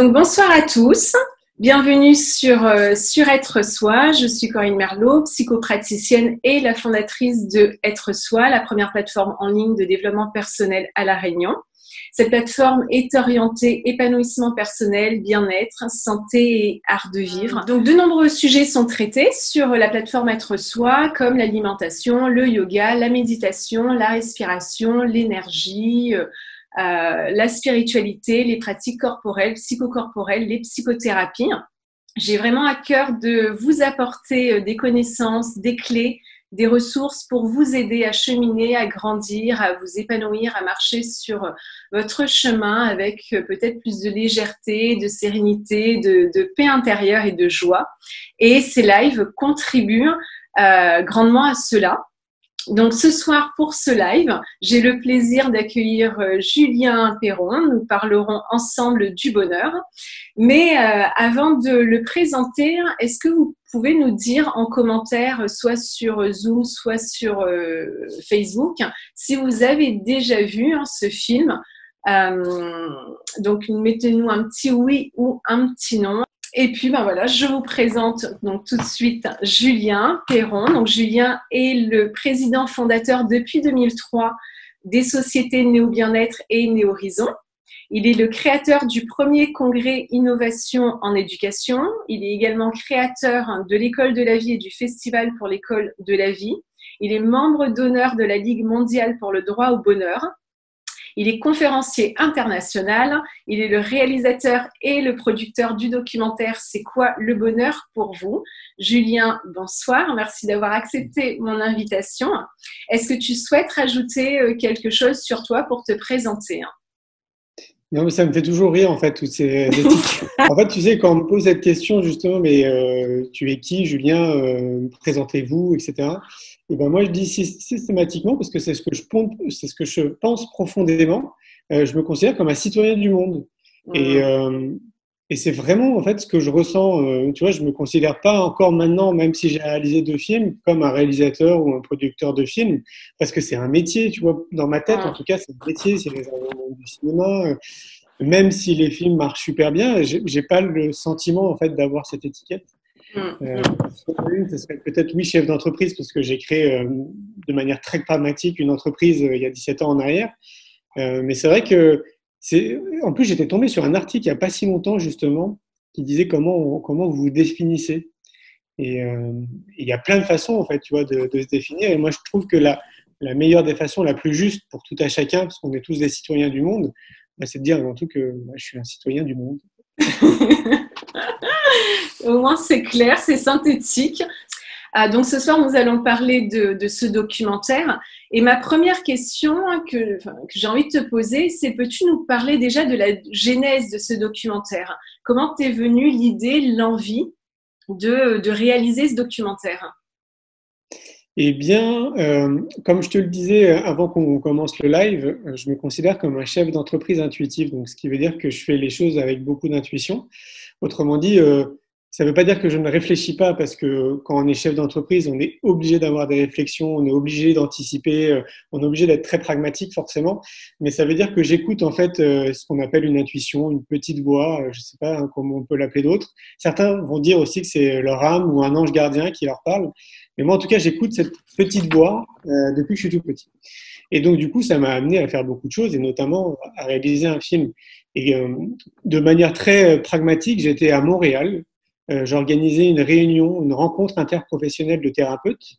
Donc bonsoir à tous, bienvenue sur Être Soi. Je suis Corinne Merlot, psychopraticienne et la fondatrice de Être Soi, la première plateforme en ligne de développement personnel à La Réunion. Cette plateforme est orientée épanouissement personnel, bien-être, santé et art de vivre. Donc de nombreux sujets sont traités sur la plateforme Être Soi, comme l'alimentation, le yoga, la méditation, la respiration, l'énergie, la spiritualité, les pratiques corporelles, psychocorporelles, les psychothérapies. J'ai vraiment à cœur de vous apporter des connaissances, des clés, des ressources pour vous aider à cheminer, à grandir, à vous épanouir, à marcher sur votre chemin avec peut-être plus de légèreté, de sérénité, de paix intérieure et de joie. Et ces lives contribuent grandement à cela. Donc ce soir pour ce live, j'ai le plaisir d'accueillir Julien Perron. Nous parlerons ensemble du bonheur. Mais avant de le présenter, est-ce que vous pouvez nous dire en commentaire, soit sur Zoom, soit sur Facebook, si vous avez déjà vu ce film. Donc mettez-nous un petit oui ou un petit non. Et puis, voilà, je vous présente donc tout de suite Julien Perron. Donc, Julien est le président fondateur depuis 2003 des sociétés Néo Bien-être et Néo Horizon. Il est le créateur du premier congrès Innovation en éducation. Il est également créateur de l'École de la vie et du Festival pour l'École de la vie. Il est membre d'honneur de la Ligue mondiale pour le droit au bonheur. Il est conférencier international, il est le réalisateur et le producteur du documentaire C'est quoi le bonheur pour vous? Julien, bonsoir, merci d'avoir accepté mon invitation. Est-ce que tu souhaites rajouter quelque chose sur toi pour te présenter? Non, mais ça me fait toujours rire, en fait, toutes ces éthiques. En fait, tu sais, quand on me pose cette question, justement, mais tu es qui, Julien, présentez-vous, etc. Et ben moi, je dis systématiquement, parce que c'est ce que je pense profondément, je me considère comme un citoyen du monde. Et c'est vraiment, en fait, ce que je ressens. Tu vois, je me considère pas encore maintenant, même si j'ai réalisé 2 films, comme un réalisateur ou un producteur de films, parce que c'est un métier, tu vois, dans ma tête, en tout cas, c'est un métier, c'est les arts du cinéma. Même si les films marchent super bien, j'ai pas le sentiment, en fait, d'avoir cette étiquette. Ce serait peut-être, oui, chef d'entreprise, parce que j'ai créé de manière très pragmatique une entreprise il y a 17 ans en arrière. Mais c'est vrai que en plus, j'étais tombé sur un article il n'y a pas si longtemps, justement, qui disait comment vous vous définissez. Et il y a plein de façons, en fait, tu vois, de se définir. Et moi, je trouve que la meilleure des façons, la plus juste pour tout à chacun, parce qu'on est tous des citoyens du monde, c'est de dire avant tout que je suis un citoyen du monde. Au moins, c'est clair, c'est synthétique. Donc ce soir, nous allons parler de ce documentaire. Et ma première question que j'ai envie de te poser, c'est peux-tu nous parler déjà de la genèse de ce documentaire? Comment t'es venue l'idée, l'envie de réaliser ce documentaire? Eh bien, comme je te le disais avant qu'on commence le live, je me considère comme un chef d'entreprise intuitif. Donc, ce qui veut dire que je fais les choses avec beaucoup d'intuition. Autrement dit, ça ne veut pas dire que je ne réfléchis pas, parce que quand on est chef d'entreprise, on est obligé d'avoir des réflexions, on est obligé d'anticiper, on est obligé d'être très pragmatique forcément. Mais ça veut dire que j'écoute en fait ce qu'on appelle une intuition, une petite voix, je ne sais pas comment on peut l'appeler d'autres. Certains vont dire aussi que c'est leur âme ou un ange gardien qui leur parle. Mais moi, en tout cas, j'écoute cette petite voix depuis que je suis tout petit. Et donc, du coup, ça m'a amené à faire beaucoup de choses, et notamment à réaliser un film. Et de manière très pragmatique, j'étais à Montréal. J'organisais une réunion, une rencontre interprofessionnelle de thérapeutes,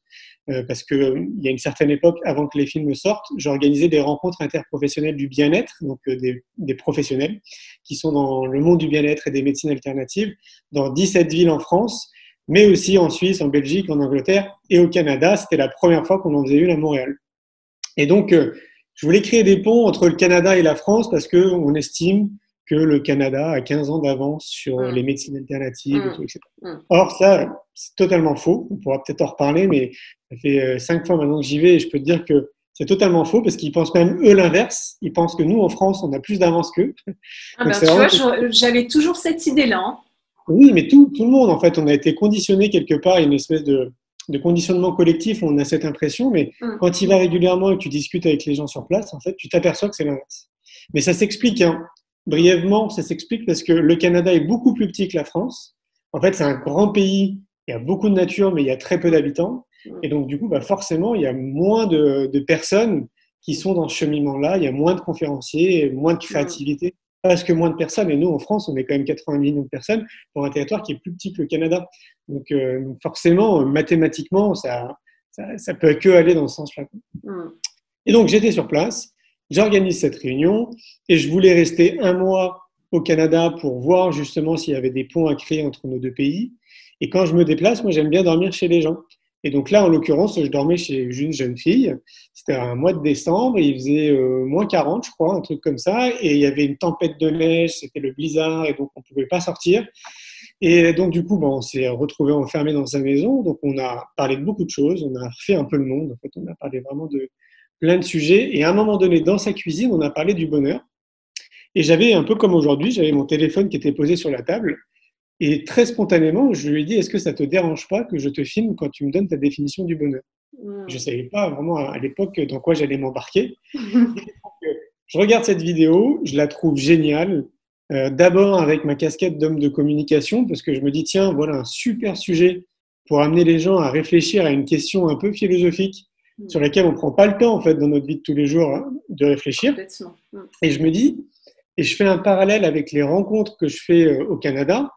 parce qu'il y a une certaine époque, avant que les films sortent, j'organisais des rencontres interprofessionnelles du bien-être, donc des professionnels qui sont dans le monde du bien-être et des médecines alternatives, dans 17 villes en France, mais aussi en Suisse, en Belgique, en Angleterre et au Canada. C'était la première fois qu'on en faisait une à Montréal. Et donc, je voulais créer des ponts entre le Canada et la France, parce qu'on estime que le Canada a 15 ans d'avance sur les médecines alternatives, et tout, etc. Or, ça, c'est totalement faux. On pourra peut-être en reparler, mais ça fait 5 fois maintenant que j'y vais, et je peux te dire que c'est totalement faux, parce qu'ils pensent même, eux, l'inverse. Ils pensent que nous, en France, on a plus d'avance qu'eux. Ah ben, tu vois, j'avais toujours cette idée-là. Hein. Oui, mais tout le monde, en fait, on a été conditionné quelque part, une espèce de conditionnement collectif, on a cette impression, mais quand tu y vas régulièrement et que tu discutes avec les gens sur place, en fait, tu t'aperçois que c'est l'inverse. Mais ça s'explique, hein. brièvement, ça s'explique parce que le Canada est beaucoup plus petit que la France. En fait, c'est un grand pays, il y a beaucoup de nature, mais il y a très peu d'habitants. Et donc, du coup, bah, forcément, il y a moins de personnes qui sont dans ce cheminement-là, il y a moins de conférenciers, moins de créativité, parce que moins de personnes. Et nous, en France, on est quand même 80 millions de personnes pour un territoire qui est plus petit que le Canada. Donc, forcément, mathématiquement, ça peut que aller dans ce sens-là. Et donc, j'étais sur place, j'organise cette réunion et je voulais rester un mois au Canada pour voir justement s'il y avait des ponts à créer entre nos deux pays. Et quand je me déplace, moi, j'aime bien dormir chez les gens. Et donc là, en l'occurrence, je dormais chez une jeune fille. C'était un mois de décembre, il faisait moins 40, je crois, un truc comme ça. Et il y avait une tempête de neige, c'était le blizzard, et donc on ne pouvait pas sortir. Et donc, du coup, on s'est retrouvés enfermés dans sa maison. Donc, on a parlé de beaucoup de choses. On a refait un peu le monde. En fait, on a parlé vraiment de plein de sujets. Et à un moment donné, dans sa cuisine, on a parlé du bonheur. Et j'avais, un peu comme aujourd'hui, j'avais mon téléphone qui était posé sur la table. Et très spontanément, je lui ai dit, est-ce que ça te dérange pas que je te filme quand tu me donnes ta définition du bonheur? Je ne savais pas vraiment à l'époque dans quoi j'allais m'embarquer. Je regarde cette vidéo, je la trouve géniale. D'abord avec ma casquette d'homme de communication, parce que je me dis, tiens, voilà un super sujet pour amener les gens à réfléchir à une question un peu philosophique sur laquelle on ne prend pas le temps, en fait, dans notre vie de tous les jours, hein, de réfléchir. Et je me dis, et je fais un parallèle avec les rencontres que je fais au Canada,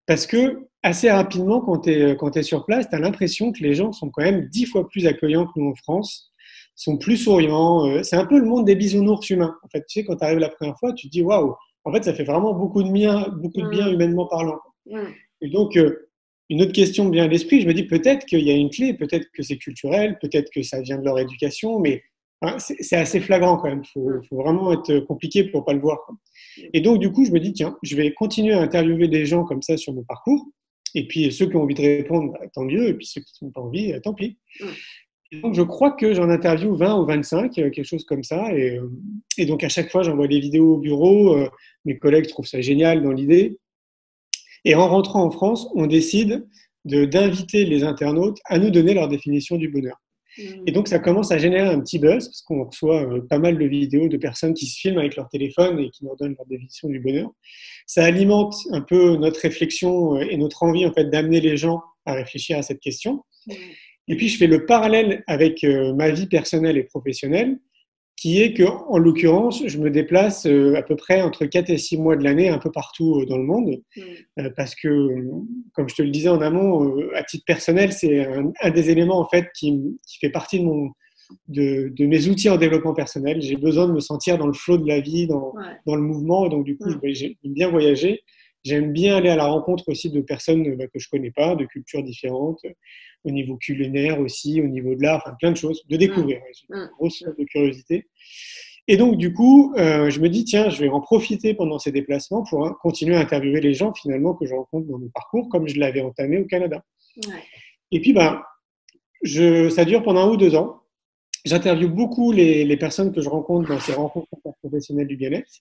parce que assez rapidement, quand tu es sur place, tu as l'impression que les gens sont quand même 10 fois plus accueillants que nous en France, sont plus souriants. C'est un peu le monde des bisounours humains. En fait, tu sais, quand tu arrives la première fois, tu te dis, waouh, en fait, ça fait vraiment beaucoup de bien humainement parlant. Et donc, une autre question me vient à l'esprit, je me dis peut-être qu'il y a une clé, peut-être que c'est culturel, peut-être que ça vient de leur éducation, mais hein, c'est assez flagrant quand même. Il faut vraiment être compliqué pour ne pas le voir. Et donc, du coup, je me dis, tiens, je vais continuer à interviewer des gens comme ça sur mon parcours. Et puis, ceux qui ont envie de répondre, bah, tant mieux. Et puis, ceux qui n'ont pas envie, tant pis. Et donc, je crois que j'en interviewe 20 ou 25, quelque chose comme ça. Et donc, à chaque fois, j'envoie des vidéos au bureau. Mes collègues trouvent ça génial dans l'idée. Et en rentrant en France, on décide d'inviter les internautes à nous donner leur définition du bonheur. Et donc, ça commence à générer un petit buzz, parce qu'on reçoit pas mal de vidéos de personnes qui se filment avec leur téléphone et qui nous donnent leur définition du bonheur. Ça alimente un peu notre réflexion et notre envie, en fait, d'amener les gens à réfléchir à cette question. Et puis, je fais le parallèle avec ma vie personnelle et professionnelle, qui est que, en l'occurrence, je me déplace à peu près entre 4 et 6 mois de l'année, un peu partout dans le monde, parce que, comme je te le disais en amont, à titre personnel, c'est un des éléments en fait qui fait partie de mes outils en développement personnel. J'ai besoin de me sentir dans le flow de la vie, dans le mouvement, et donc du coup, j'aime bien voyager. J'aime bien aller à la rencontre aussi de personnes que je connais pas, de cultures différentes, au niveau culinaire aussi, au niveau de l'art, enfin plein de choses, de découvrir. J'ai une grosse source de curiosité. Et donc, du coup, je me dis, tiens, je vais en profiter pendant ces déplacements pour continuer à interviewer les gens, finalement, que je rencontre dans mon parcours, comme je l'avais entamé au Canada. Et puis, ça dure pendant 1 ou 2 ans. J'interviewe beaucoup les personnes que je rencontre dans ces rencontres professionnelles du bien-être,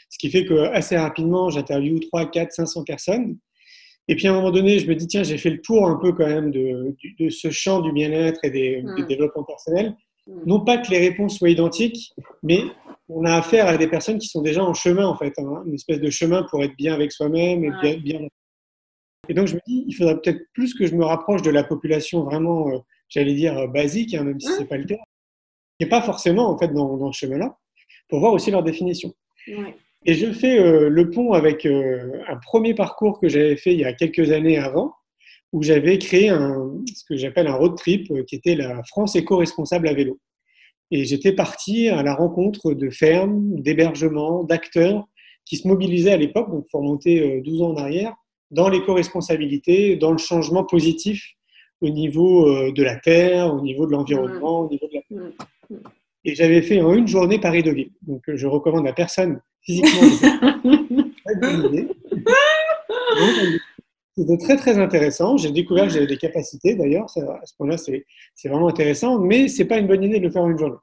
ce qui fait qu'assez rapidement, j'interviewe 3, 4, 500 personnes. Et puis à un moment donné, je me dis, tiens, j'ai fait le tour un peu quand même de ce champ du bien-être et du développement personnel. Non pas que les réponses soient identiques, mais on a affaire à des personnes qui sont déjà en chemin, en fait, hein, une espèce de chemin pour être bien avec soi-même et bien. Et donc je me dis, il faudrait peut-être plus que je me rapproche de la population vraiment, j'allais dire, basique, hein, même si c'est pas le cas, qui n'est pas forcément en fait dans ce chemin-là, pour voir aussi leur définition. Et je fais le pont avec un premier parcours que j'avais fait il y a quelques années avant, où j'avais créé ce que j'appelle un road trip, qui était la France éco-responsable à vélo. Et j'étais parti à la rencontre de fermes, d'hébergements, d'acteurs qui se mobilisaient à l'époque, donc pour monter 12 ans en arrière, dans l'éco-responsabilité, dans le changement positif au niveau de la terre, au niveau de l'environnement, au niveau de la terre. Et j'avais fait en une journée Paris-Deauville. Donc, je recommande à personne physiquement. C'était très, très intéressant. J'ai découvert que j'avais des capacités, d'ailleurs. À ce point-là, c'est vraiment intéressant. Mais ce n'est pas une bonne idée de le faire en une journée.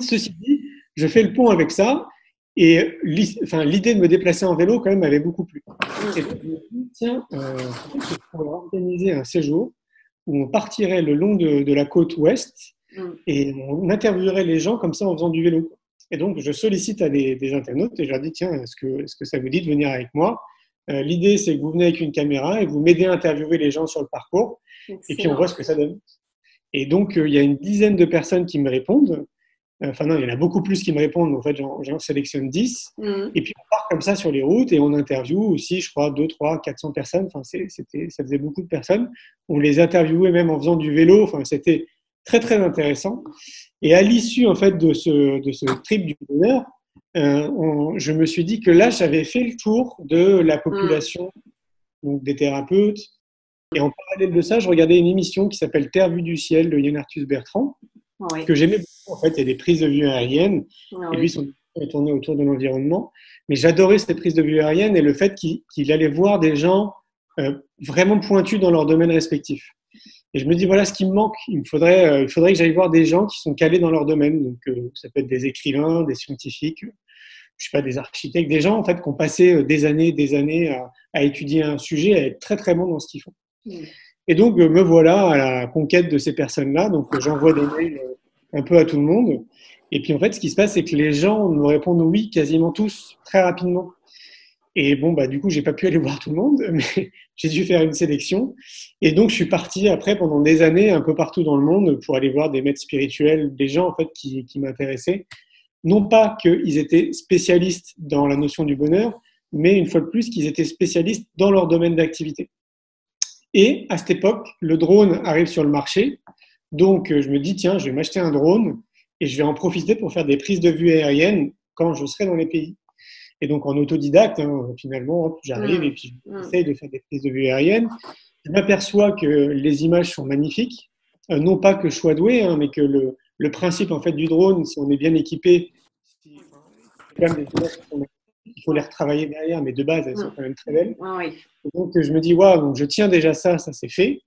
Ceci dit, je fais le pont avec ça. Et l'idée de me déplacer en vélo, quand même, m'avait beaucoup plu. Et donc, je me suis dit, tiens, je pourrais organiser un séjour où on partirait le long de la côte ouest et on interviewerait les gens comme ça en faisant du vélo. Et donc, je sollicite à des internautes et je leur dis, tiens, est-ce que ça vous dit de venir avec moi? L'idée, c'est que vous venez avec une caméra et vous m'aidez à interviewer les gens sur le parcours. Et puis, on voit ce que ça donne. Et donc, il y a une dizaine de personnes qui me répondent. Enfin non, il y en a beaucoup plus qui me répondent, mais en fait, j'en sélectionne 10. Et puis, on part comme ça sur les routes et on interviewe aussi, je crois, 2, 3, 400 personnes. Enfin, ça faisait beaucoup de personnes. On les interviewait même en faisant du vélo. Enfin, c'était très, très intéressant. Et à l'issue, en fait, de ce trip du bonheur, je me suis dit que là, j'avais fait le tour de la population, donc des thérapeutes. Et en parallèle de ça, je regardais une émission qui s'appelle Terre vue du ciel de Yann Arthus Bertrand, que j'aimais beaucoup. En fait, il y a des prises de vue aériennes, et lui, son est tourné autour de l'environnement. Mais j'adorais ces prises de vue aériennes et le fait qu'il allait voir des gens vraiment pointus dans leur domaine respectif. Et je me dis, voilà ce qui me manque. Il faudrait que j'aille voir des gens qui sont calés dans leur domaine. Donc, ça peut être des écrivains, des scientifiques, je sais pas, des architectes, des gens en fait qui ont passé des années à étudier un sujet, à être très très bons dans ce qu'ils font. Et donc, me voilà à la conquête de ces personnes-là. Donc, j'envoie des mails un peu à tout le monde. Et puis, en fait, ce qui se passe, c'est que les gens me répondent oui, quasiment tous, très rapidement. Et bon, bah, du coup, j'ai pas pu aller voir tout le monde, mais j'ai dû faire une sélection. Et donc, je suis parti après pendant des années un peu partout dans le monde pour aller voir des maîtres spirituels, des gens en fait qui m'intéressaient. Non pas qu'ils étaient spécialistes dans la notion du bonheur, mais une fois de plus, qu'ils étaient spécialistes dans leur domaine d'activité. Et à cette époque, le drone arrive sur le marché. Donc, je me dis, tiens, je vais m'acheter un drone et je vais en profiter pour faire des prises de vue aériennes quand je serai dans les pays. Et donc, en autodidacte, finalement, hop, j'arrive et puis j'essaye de faire des prises de vue aériennes. Je m'aperçois que les images sont magnifiques. Non pas que je sois doué, mais que le principe en fait, du drone, si on est bien équipé, il faut les retravailler derrière, mais de base, elles sont quand même très belles. Donc, je me dis, waouh, donc je tiens déjà ça c'est fait.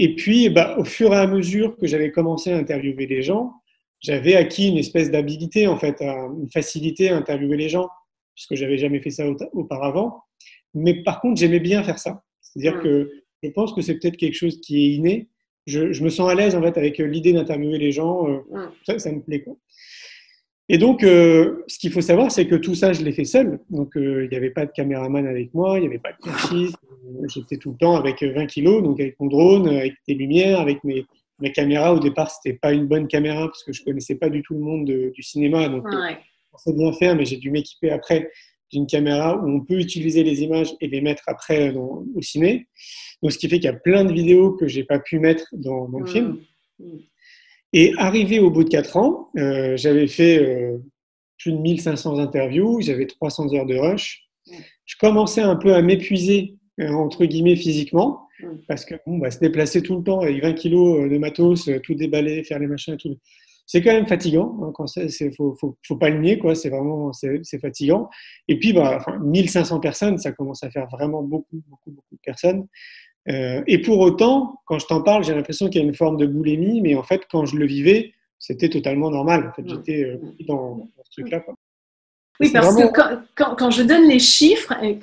Et puis, bah, au fur et à mesure que j'avais commencé à interviewer les gens, j'avais acquis une espèce d'habilité, en fait, une facilité à interviewer les gens, puisque j'avais jamais fait ça auparavant. Mais par contre, j'aimais bien faire ça. C'est-à-dire que je pense que c'est peut-être quelque chose qui est inné. Je me sens à l'aise, en fait, avec l'idée d'interviewer les gens. Ça me plaît, quoi. Et donc, ce qu'il faut savoir, c'est que tout ça, je l'ai fait seul. Donc, il n'y avait pas de caméraman avec moi, il n'y avait pas de perchiste. J'étais tout le temps avec 20 kilos, donc avec mon drone, avec des lumières, avec mes caméras. Au départ, c'était pas une bonne caméra parce que je connaissais pas du tout le monde du cinéma. Donc, on sait bien faire, mais j'ai dû m'équiper après d'une caméra où on peut utiliser les images et les mettre après au ciné. Donc, ce qui fait qu'il y a plein de vidéos que j'ai pas pu mettre dans le film. Et arrivé au bout de 4 ans, j'avais fait plus de 1500 interviews, j'avais 300 heures de rush. Je commençais un peu à m'épuiser, entre guillemets, physiquement, parce que se déplacer tout le temps avec 20 kilos de matos, tout déballer, faire les machins, tout. C'est quand même fatigant. Quand faut pas le nier, quoi. C'est vraiment, c'est fatigant. Et puis, 1500 personnes, ça commence à faire vraiment beaucoup de personnes. Et pour autant, quand je t'en parle, j'ai l'impression qu'il y a une forme de boulimie, mais en fait, quand je le vivais, c'était totalement normal. En fait, j'étais dans ce truc-là, quoi. Oui, parce que quand je donne les chiffres, il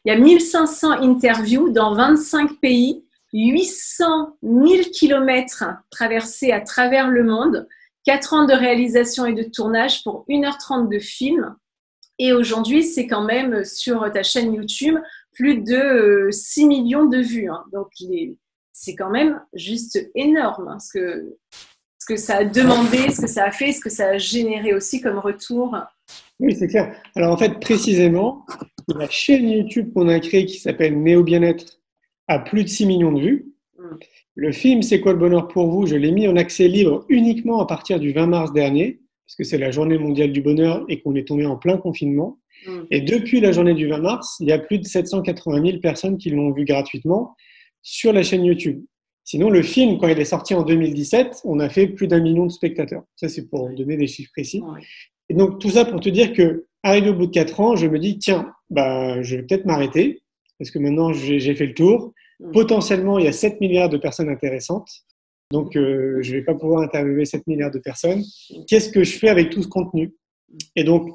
y a 1500 interviews dans 25 pays, 800 000 kilomètres traversés à travers le monde, 4 ans de réalisation et de tournage pour 1h30 de film. Et aujourd'hui, c'est quand même sur ta chaîne YouTube plus de 6 millions de vues. Donc, c'est quand même juste énorme ce que ça a demandé, ce que ça a fait, ce que ça a généré aussi comme retour. Oui, c'est clair. Alors, en fait, précisément, la chaîne YouTube qu'on a créée qui s'appelle Néo Bien-être a plus de 6 millions de vues. Le film C'est quoi le bonheur pour vous? Je l'ai mis en accès libre uniquement à partir du 20 mars dernier, parce que c'est la journée mondiale du bonheur et qu'on est tombé en plein confinement. Et depuis la journée du 20 mars, il y a plus de 780 000 personnes qui l'ont vu gratuitement sur la chaîne YouTube. Sinon, le film, quand il est sorti en 2017, on a fait plus d'1 million de spectateurs. Ça, c'est pour donner des chiffres précis. Et donc, tout ça pour te dire que, arrivé au bout de 4 ans, je me dis, tiens, je vais peut-être m'arrêter, parce que maintenant, j'ai fait le tour. Potentiellement, il y a 7 milliards de personnes intéressantes. Donc, je ne vais pas pouvoir interviewer 7 milliards de personnes. Qu'est-ce que je fais avec tout ce contenu? Et donc,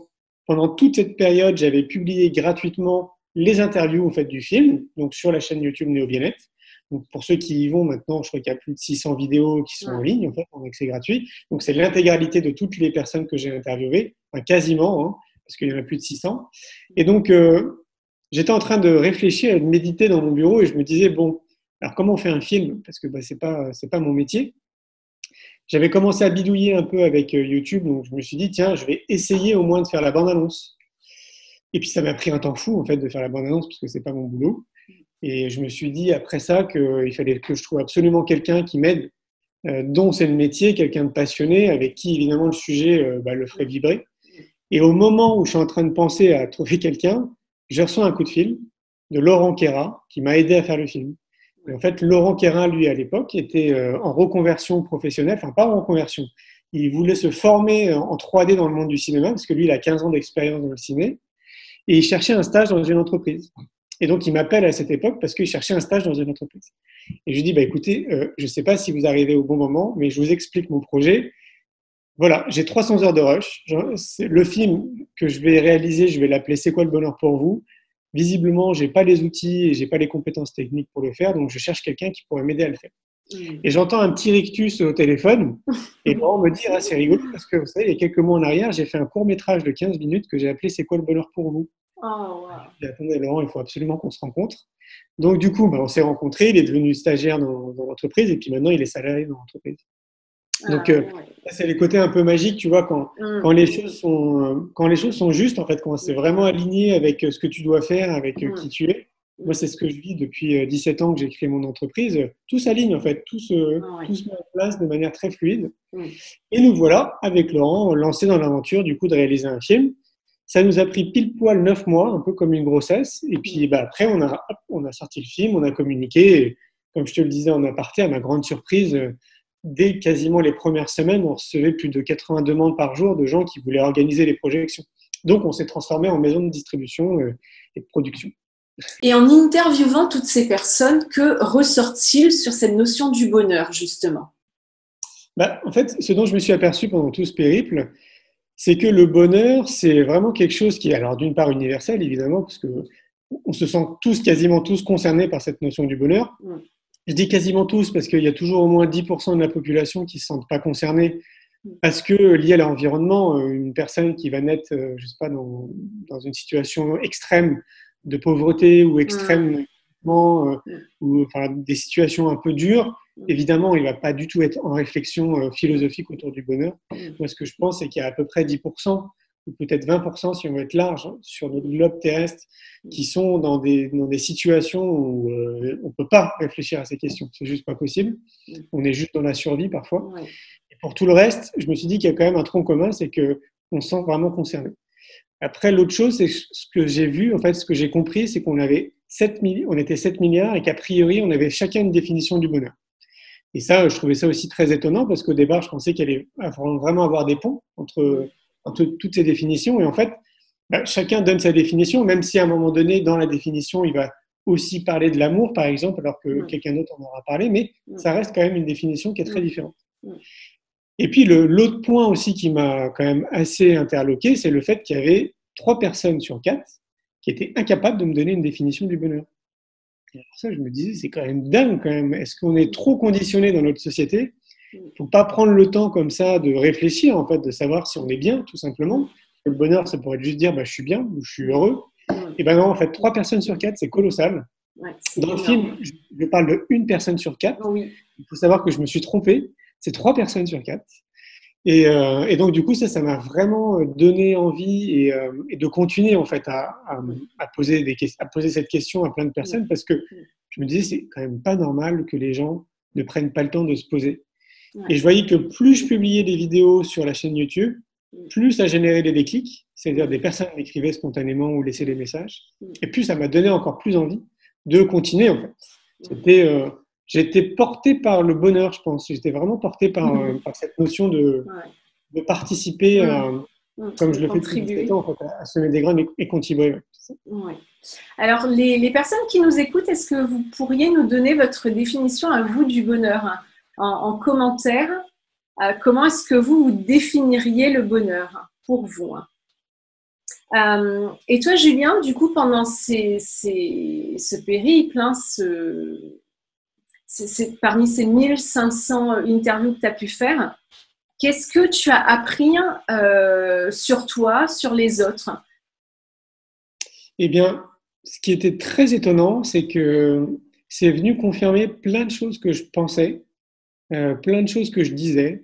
pendant toute cette période, j'avais publié gratuitement les interviews en fait, du film, donc sur la chaîne YouTube Néo Bien-être. Donc, pour ceux qui y vont maintenant, je crois qu'il y a plus de 600 vidéos qui sont en ligne, en fait, en accès gratuit. Donc, c'est l'intégralité de toutes les personnes que j'ai interviewées, enfin quasiment, hein, parce qu'il y en a plus de 600. Et donc, j'étais en train de réfléchir et de méditer dans mon bureau et je me disais, bon, alors comment on fait un film? Parce que c'est pas mon métier. J'avais commencé à bidouiller un peu avec YouTube, donc je me suis dit, tiens, je vais essayer au moins de faire la bande-annonce. Et puis ça m'a pris un temps fou en fait de faire la bande-annonce parce que c'est pas mon boulot. Et je me suis dit après ça qu'il fallait que je trouve absolument quelqu'un qui m'aide, dont c'est le métier, quelqu'un de passionné, avec qui évidemment le sujet le ferait vibrer. Et au moment où je suis en train de penser à trouver quelqu'un, je reçois un coup de fil de Laurent Queyrat qui m'a aidé à faire le film. Et en fait, Laurent Queyrat, lui, à l'époque, était en reconversion professionnelle, enfin pas en reconversion. Il voulait se former en 3D dans le monde du cinéma, parce que lui, il a 15 ans d'expérience dans le ciné, et il cherchait un stage dans une entreprise. Et donc, il m'appelle à cette époque parce qu'il cherchait un stage dans une entreprise. Et je lui dis, écoutez, je ne sais pas si vous arrivez au bon moment, mais je vous explique mon projet. Voilà, j'ai 300 heures de rush. Le film que je vais réaliser, je vais l'appeler C'est quoi le bonheur pour vous? Visiblement, je n'ai pas les outils et je n'ai pas les compétences techniques pour le faire, donc je cherche quelqu'un qui pourrait m'aider à le faire. Et j'entends un petit rictus au téléphone et Laurent me dit, c'est rigolo parce que vous savez, il y a quelques mois en arrière, j'ai fait un court-métrage de 15 minutes que j'ai appelé C'est quoi le bonheur pour vous? Oh, wow. Je dis, attendez Laurent, il faut absolument qu'on se rencontre. Donc du coup, on s'est rencontrés, il est devenu stagiaire dans l'entreprise et puis maintenant il est salarié dans l'entreprise. Donc, c'est les côtés un peu magiques, tu vois, quand les choses sont justes, en fait, quand c'est vraiment aligné avec ce que tu dois faire, avec qui tu es. Moi, c'est ce que je vis depuis 17 ans que j'ai créé mon entreprise. Tout s'aligne, en fait, tout se met en place de manière très fluide. Et nous voilà, avec Laurent, lancés dans l'aventure, du coup, de réaliser un film. Ça nous a pris pile poil 9 mois, un peu comme une grossesse. Et puis, après, on a sorti le film, on a communiqué. Et, comme je te le disais en aparté, à ma grande surprise, dès quasiment les premières semaines, on recevait plus de 80 demandes par jour de gens qui voulaient organiser les projections. Donc, on s'est transformé en maison de distribution et de production. Et en interviewant toutes ces personnes, que ressort-il sur cette notion du bonheur, justement? En fait, ce dont je me suis aperçu pendant tout ce périple, c'est que le bonheur, c'est vraiment quelque chose qui est, alors d'une part universel, évidemment, parce qu'on se sent quasiment tous concernés par cette notion du bonheur. Je dis quasiment tous parce qu'il y a toujours au moins 10% de la population qui ne se sentent pas concernés parce que lié à l'environnement, une personne qui va naître, je sais pas, dans une situation extrême de pauvreté ou extrême ou enfin, des situations un peu dures, évidemment, il ne va pas du tout être en réflexion philosophique autour du bonheur. Moi, ce que je pense, c'est qu'il y a à peu près 10%, ou peut-être 20% si on veut être large, sur notre globe terrestre, qui sont dans des situations où on ne peut pas réfléchir à ces questions. C'est juste pas possible. On est juste dans la survie parfois. Et pour tout le reste, je me suis dit qu'il y a quand même un tronc commun, c'est qu'on se sent vraiment concerné. Après, l'autre chose, c'est ce que j'ai vu, en fait, ce que j'ai compris, c'est qu'on avait on était 7 milliards et qu'a priori, on avait chacun une définition du bonheur. Et ça, je trouvais ça aussi très étonnant parce qu'au départ, je pensais qu'il allait vraiment avoir des ponts entre toutes ces définitions. Et en fait, chacun donne sa définition, même si à un moment donné, dans la définition, il va aussi parler de l'amour, par exemple, alors que quelqu'un d'autre en aura parlé, mais ça reste quand même une définition qui est très différente. Et puis, l'autre point aussi qui m'a quand même assez interloqué, c'est le fait qu'il y avait 3 personnes sur 4 qui étaient incapables de me donner une définition du bonheur. Et alors ça, je me disais, c'est quand même dingue quand même. Est-ce qu'on est trop conditionné dans notre société? Il ne faut pas prendre le temps comme ça de réfléchir, en fait, de savoir si on est bien, tout simplement. Le bonheur, ça pourrait être juste dire, je suis bien ou je suis heureux. Et non, en fait, 3 personnes sur 4, c'est colossal. Dans le film, je parle de 1 personne sur 4. Il faut savoir que je me suis trompé. C'est 3 personnes sur 4. Et donc, du coup, ça m'a vraiment donné envie et de continuer, en fait, à poser cette question à plein de personnes parce que je me disais, c'est quand même pas normal que les gens ne prennent pas le temps de se poser. Et je voyais que plus je publiais des vidéos sur la chaîne YouTube, plus ça générait des déclics, c'est-à-dire des personnes m'écrivaient spontanément ou laissaient des messages, et plus ça m'a donné encore plus envie de continuer, en fait. J'étais porté par le bonheur, je pense. J'étais vraiment porté par cette notion de participer, comme je le fais depuis 17 ans, en fait, à semer des graines et contribuer. Alors, les personnes qui nous écoutent, est-ce que vous pourriez nous donner votre définition à vous du bonheur en commentaire? Comment est-ce que vous définiriez le bonheur pour vous? Et toi, Julien, du coup, pendant ce périple, parmi ces 1500 interviews que tu as pu faire, Qu'est-ce que tu as appris sur toi, sur les autres? Eh bien, ce qui était très étonnant, c'est que c'est venu confirmer plein de choses que je pensais, plein de choses que je disais.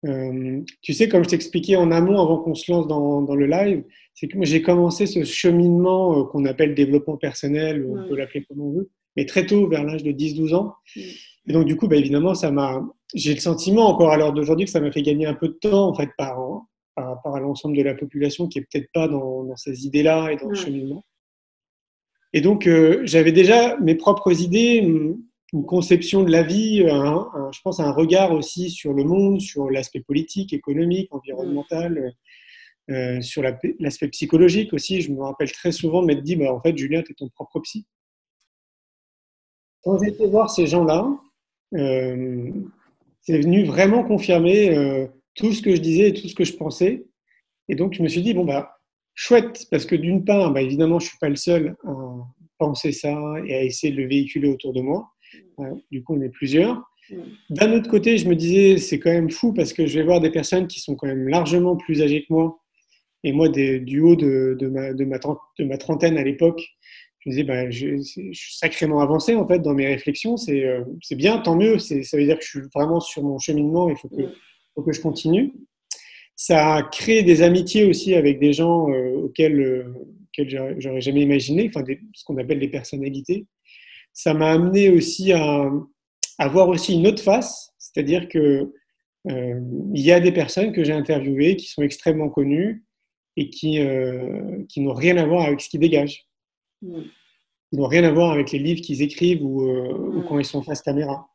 Tu sais, comme je t'expliquais en amont avant qu'on se lance dans le live, c'est que moi j'ai commencé ce cheminement qu'on appelle développement personnel, ou on peut l'appeler comme on veut, mais très tôt, vers l'âge de 10-12 ans. Et donc du coup, bah, évidemment, j'ai le sentiment encore à l'heure d'aujourd'hui que ça m'a fait gagner un peu de temps en fait par rapport à l'ensemble de la population qui est peut-être pas dans ces idées-là et dans le cheminement. Et donc j'avais déjà mes propres idées, une conception de la vie, je pense un regard aussi sur le monde, sur l'aspect politique, économique, environnemental, sur l'aspect psychologique aussi. Je me rappelle très souvent m'être dit, bah, en fait, Julien, tu es ton propre psy. Quand j'ai été voir ces gens-là, c'est venu vraiment confirmer tout ce que je disais et tout ce que je pensais. Et donc, je me suis dit, bon, bah, chouette, parce que d'une part, bah, évidemment, je ne suis pas le seul à penser ça et à essayer de le véhiculer autour de moi. Du coup, on est plusieurs. D'un autre côté, je me disais, c'est quand même fou parce que je vais voir des personnes qui sont quand même largement plus âgées que moi. Et moi, du haut de ma trentaine à l'époque, je me disais, bah, je suis sacrément avancé en fait dans mes réflexions. C'est bien, tant mieux. Ça veut dire que je suis vraiment sur mon cheminement. Il faut que je continue. Ça a créé des amitiés aussi avec des gens auxquels j'aurais jamais imaginé, enfin ce qu'on appelle des personnalités. Ça m'a amené aussi à voir aussi une autre face, c'est-à-dire que il y a des personnes que j'ai interviewées qui sont extrêmement connues et qui n'ont rien à voir avec ce qu'ils dégagent. Ils n'ont rien à voir avec les livres qu'ils écrivent ou quand ils sont face caméra.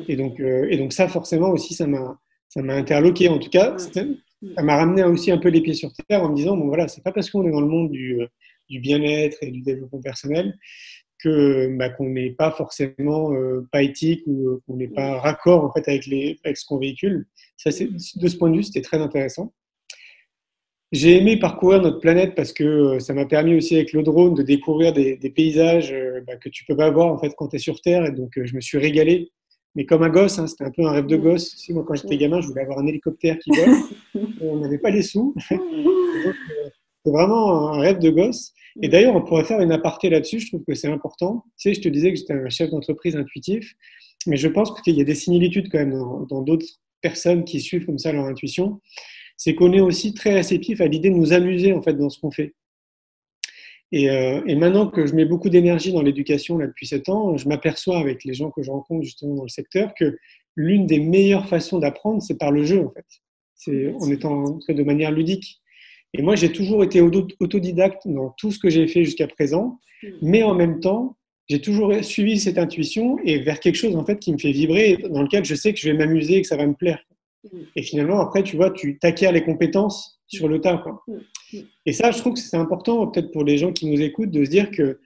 Et donc ça, forcément aussi, ça m'a interloqué. En tout cas, ça m'a ramené aussi un peu les pieds sur terre en me disant, bon voilà, c'est pas parce qu'on est dans le monde du bien-être et du développement personnel qu'on n'est pas forcément pas éthique ou qu'on n'est pas raccord en fait avec ce qu'on véhicule. Ça, de ce point de vue, c'était très intéressant. J'ai aimé parcourir notre planète parce que ça m'a permis aussi avec le drone de découvrir des paysages que tu peux pas voir en fait quand tu es sur Terre. Et donc je me suis régalé. Mais comme un gosse, hein, c'était un peu un rêve de gosse. Si moi quand j'étais gamin, je voulais avoir un hélicoptère qui vole. On n'avait pas les sous. Donc, c'est vraiment un rêve de gosse. Et d'ailleurs, on pourrait faire une aparté là-dessus. Je trouve que c'est important. Tu sais, je te disais que j'étais un chef d'entreprise intuitif, mais je pense qu'il y a des similitudes quand même dans d'autres personnes qui suivent comme ça leur intuition. C'est qu'on est aussi très réceptif à l'idée de nous amuser en fait dans ce qu'on fait. Et maintenant que je mets beaucoup d'énergie dans l'éducation là depuis 7 ans, je m'aperçois avec les gens que je rencontre justement dans le secteur que l'une des meilleures façons d'apprendre, c'est par le jeu en fait. C'est en étant fait de manière ludique. Et moi, j'ai toujours été autodidacte dans tout ce que j'ai fait jusqu'à présent, mais en même temps, j'ai toujours suivi cette intuition et vers quelque chose en fait qui me fait vibrer, dans lequel je sais que je vais m'amuser et que ça va me plaire. Et finalement, après, tu vois, tu t'acquiers les compétences sur le tas, quoi. Et ça, je trouve que c'est important, peut-être pour les gens qui nous écoutent, de se dire que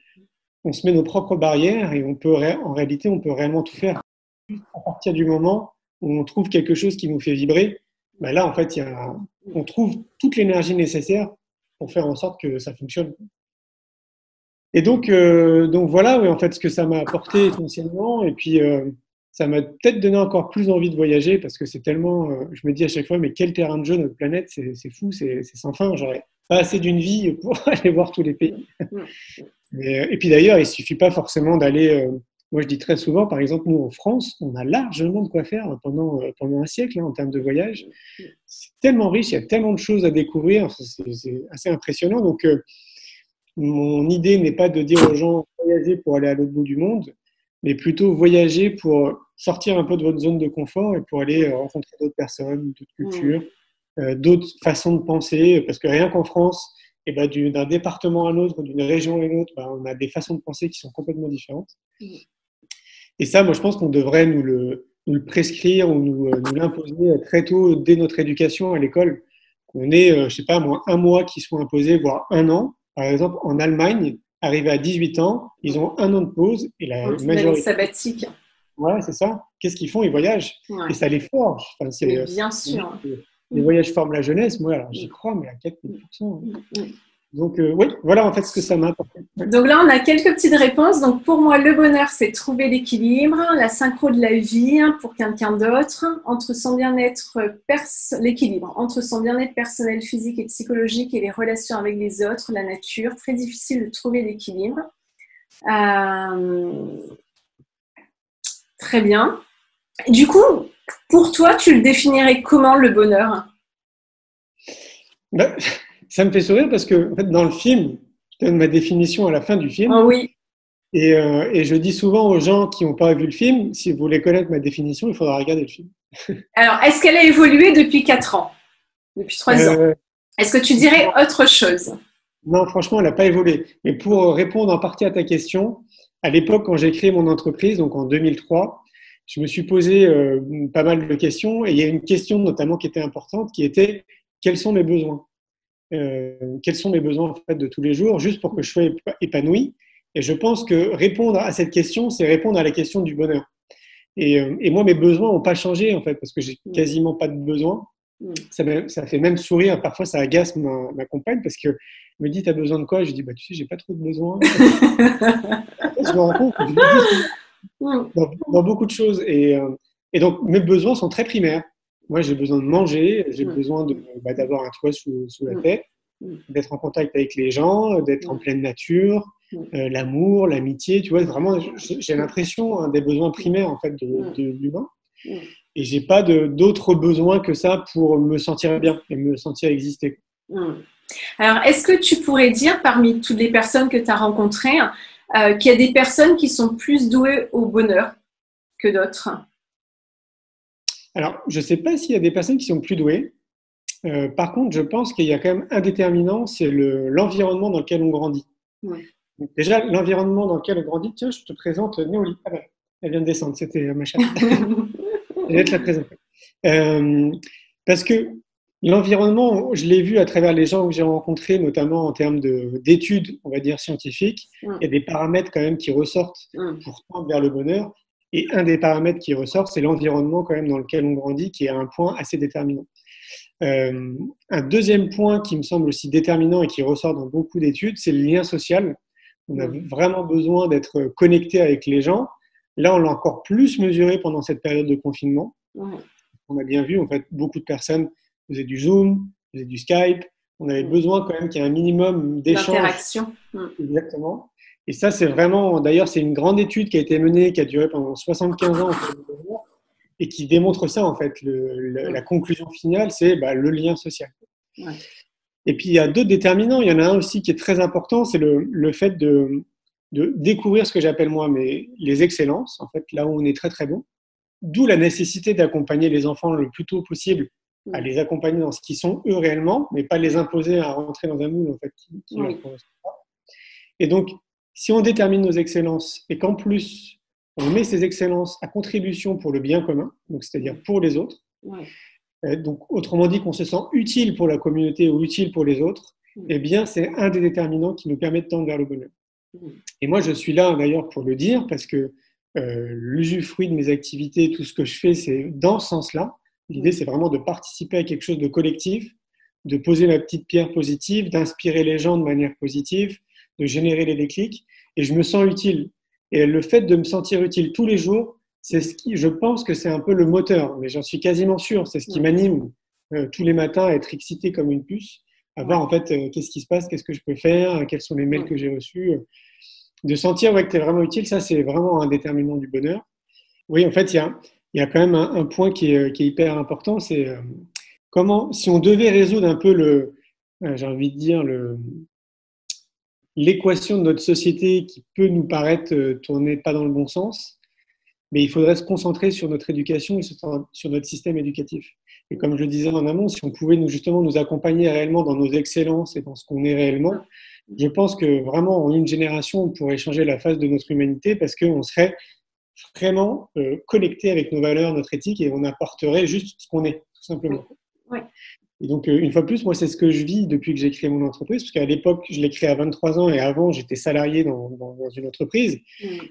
on se met nos propres barrières et en réalité, on peut réellement tout faire. À partir du moment où on trouve quelque chose qui nous fait vibrer, ben là, en fait, on trouve toute l'énergie nécessaire pour faire en sorte que ça fonctionne. Et donc voilà, en fait, ce que ça m'a apporté essentiellement. Et puis, ça m'a peut-être donné encore plus envie de voyager parce que c'est tellement, je me dis à chaque fois, mais quel terrain de jeu notre planète, c'est fou, c'est sans fin. J'aurais pas assez d'une vie pour aller voir tous les pays. Et puis d'ailleurs, il suffit pas forcément d'aller. Moi, je dis très souvent, par exemple, nous en France, on a largement de quoi faire pendant un siècle en termes de voyage. C'est tellement riche, il y a tellement de choses à découvrir, c'est assez impressionnant. Donc, mon idée n'est pas de dire aux gens voyager pour aller à l'autre bout du monde, mais plutôt voyager pour sortir un peu de votre zone de confort et pour aller rencontrer d'autres personnes, d'autres cultures, d'autres façons de penser. Parce que rien qu'en France, et ben, d'un département à l'autre, d'une région à l'autre, ben, on a des façons de penser qui sont complètement différentes. Et ça, moi, je pense qu'on devrait nous le prescrire ou nous l'imposer très tôt dès notre éducation à l'école. Qu'on ait, je sais pas moi, un mois qui soit imposé, voire un an. Par exemple, en Allemagne, arrivé à 18 ans, ils ont un an de pause et la majorité. Sabbatique. Ouais, c'est ça. Qu'est-ce qu'ils font? Ils voyagent. Et ça les forge. Enfin, bien sûr. Les voyages forment la jeunesse. Moi, alors, j'y crois, mais à 4000%. Donc, oui, voilà en fait ce que ça m'a apporté. Ouais. Donc là, on a quelques petites réponses. Donc pour moi, le bonheur, c'est trouver l'équilibre, la synchro de la vie pour quelqu'un d'autre, entre son bien-être l'équilibre entre son bien-être personnel, physique et psychologique et les relations avec les autres, la nature. Très difficile de trouver l'équilibre. Très bien. Du coup, pour toi, tu le définirais comment le bonheur? Ben, ça me fait sourire parce que en fait, dans le film, je donne ma définition à la fin du film. Oh oui. Et je dis souvent aux gens qui n'ont pas vu le film, si vous voulez connaître ma définition, il faudra regarder le film. Alors, est-ce qu'elle a évolué depuis 4 ans? Depuis 3 ans? Est-ce que tu dirais autre chose? Non, franchement, elle n'a pas évolué. Mais pour répondre en partie à ta question, à l'époque, quand j'ai créé mon entreprise, donc en 2003, je me suis posé pas mal de questions. Et il y a une question notamment qui était importante, qui était quels sont mes besoins? Quels sont mes besoins en fait, de tous les jours, juste pour que je sois épanoui? Et je pense que répondre à cette question, c'est répondre à la question du bonheur. Et moi, mes besoins n'ont pas changé, en fait, parce que j'ai quasiment pas de besoins. Ça fait même sourire. Parfois, ça agace ma compagne parce qu'elle me dit, tu as besoin de quoi? Je dis, bah, tu sais, j'ai pas trop de besoins. Je me rends compte que je le dis dans beaucoup de choses. Et donc, mes besoins sont très primaires. Moi, j'ai besoin de manger, j'ai besoin d'avoir un toit sous la tête, d'être en contact avec les gens, d'être en pleine nature, l'amour, l'amitié, tu vois, vraiment, j'ai l'impression des besoins primaires en fait de l'humain. Et j'ai pas d'autres besoins que ça pour me sentir bien et me sentir exister. Alors, est-ce que tu pourrais dire, parmi toutes les personnes que tu as rencontrées, qu'il y a des personnes qui sont plus douées au bonheur que d'autres? Alors, je sais pas s'il y a des personnes qui sont plus douées. Par contre, je pense qu'il y a quand même un déterminant, c'est l'environnement dans lequel on grandit. Donc, déjà, l'environnement dans lequel on grandit, tiens, je te présente Néoli. Ah ben, elle vient de descendre, c'était ma chatte. Je vais te la présenter. Parce que l'environnement, je l'ai vu à travers les gens que j'ai rencontrés, notamment en termes d'études, on va dire, scientifiques. Il y a des paramètres quand même qui ressortent pour tendre vers le bonheur. Et un des paramètres qui ressort, c'est l'environnement quand même dans lequel on grandit, qui est un point assez déterminant. Un deuxième point qui me semble aussi déterminant et qui ressort dans beaucoup d'études, c'est le lien social. On a vraiment besoin d'être connecté avec les gens. Là, on l'a encore plus mesuré pendant cette période de confinement. On a bien vu, en fait, beaucoup de personnes faisaient du Zoom, faisaient du Skype. On avait besoin quand même qu'il y ait un minimum d'échange. D'interaction. Exactement. Et ça, c'est vraiment, d'ailleurs, c'est une grande étude qui a été menée, qui a duré pendant 75 ans, et qui démontre ça, en fait. La conclusion finale, c'est le lien social. Ouais. Et puis, il y a d'autres déterminants. Il y en a un aussi qui est très important, c'est le fait de découvrir ce que j'appelle, moi, les excellences, en fait, là où on est très, très bon. D'où la nécessité d'accompagner les enfants le plus tôt possible, à les accompagner dans ce qu'ils sont eux réellement, mais pas les imposer à rentrer dans un moule, en fait, qui leur correspond pas. Et donc, si on détermine nos excellences et qu'en plus, on met ces excellences à contribution pour le bien commun, donc c'est-à-dire pour les autres, donc autrement dit qu'on se sent utile pour la communauté ou utile pour les autres, eh bien c'est un des déterminants qui nous permet de tendre vers le bonheur. Et moi je suis là d'ailleurs pour le dire parce que l'usufruit de mes activités, tout ce que je fais, c'est dans ce sens-là. L'idée c'est vraiment de participer à quelque chose de collectif, de poser ma petite pierre positive, d'inspirer les gens de manière positive, de générer les déclics, et je me sens utile. Et le fait de me sentir utile tous les jours, c'est ce qui, je pense que c'est un peu le moteur, mais j'en suis quasiment sûr, c'est ce qui m'anime tous les matins à être excité comme une puce, à voir en fait qu'est-ce qui se passe, qu'est-ce que je peux faire, quels sont les mails que j'ai reçus, de sentir que tu es vraiment utile, ça c'est vraiment un déterminant du bonheur. Oui, en fait, il y a quand même un point qui est hyper important, c'est comment, si on devait résoudre un peu j'ai envie de dire, l'équation de notre société qui peut nous paraître tourner pas dans le bon sens, mais il faudrait se concentrer sur notre éducation et sur notre système éducatif. Et comme je le disais en amont, si on pouvait justement nous accompagner réellement dans nos excellences et dans ce qu'on est réellement, je pense que vraiment en une génération, on pourrait changer la face de notre humanité parce qu'on serait vraiment connecté avec nos valeurs, notre éthique, et on apporterait juste ce qu'on est, tout simplement. Ouais. Et donc, une fois de plus, moi, c'est ce que je vis depuis que j'ai créé mon entreprise, parce qu'à l'époque, je l'ai créé à 23 ans et avant, j'étais salarié dans une entreprise.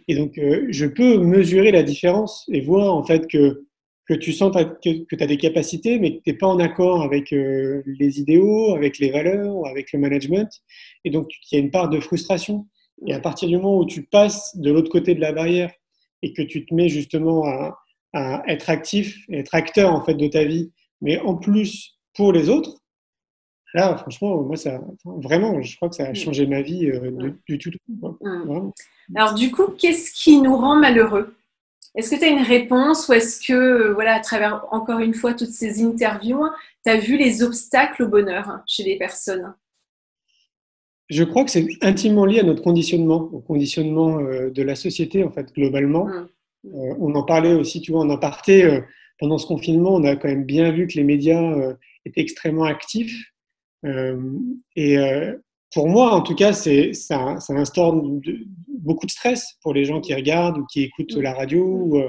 Et donc, je peux mesurer la différence et voir en fait que que tu sens que tu as des capacités, mais que tu n'es pas en accord avec les idéaux, avec les valeurs, avec le management. Et donc, il y a une part de frustration. Et à partir du moment où tu passes de l'autre côté de la barrière et que tu te mets justement à être actif, et être acteur en fait de ta vie, mais en plus pour les autres, là, franchement, moi, vraiment, je crois que ça a changé ma vie du tout. Vraiment. Alors du coup, qu'est-ce qui nous rend malheureux? Est-ce que tu as une réponse ou est-ce que, voilà, à travers encore une fois toutes ces interviews, tu as vu les obstacles au bonheur chez les personnes? Je crois que c'est intimement lié à notre conditionnement, au conditionnement de la société, en fait, globalement. On en parlait aussi, tu vois, en aparté, pendant ce confinement, on a quand même bien vu que les médias étaient extrêmement actifs. Et pour moi, en tout cas, ça instaure beaucoup de stress pour les gens qui regardent ou qui écoutent la radio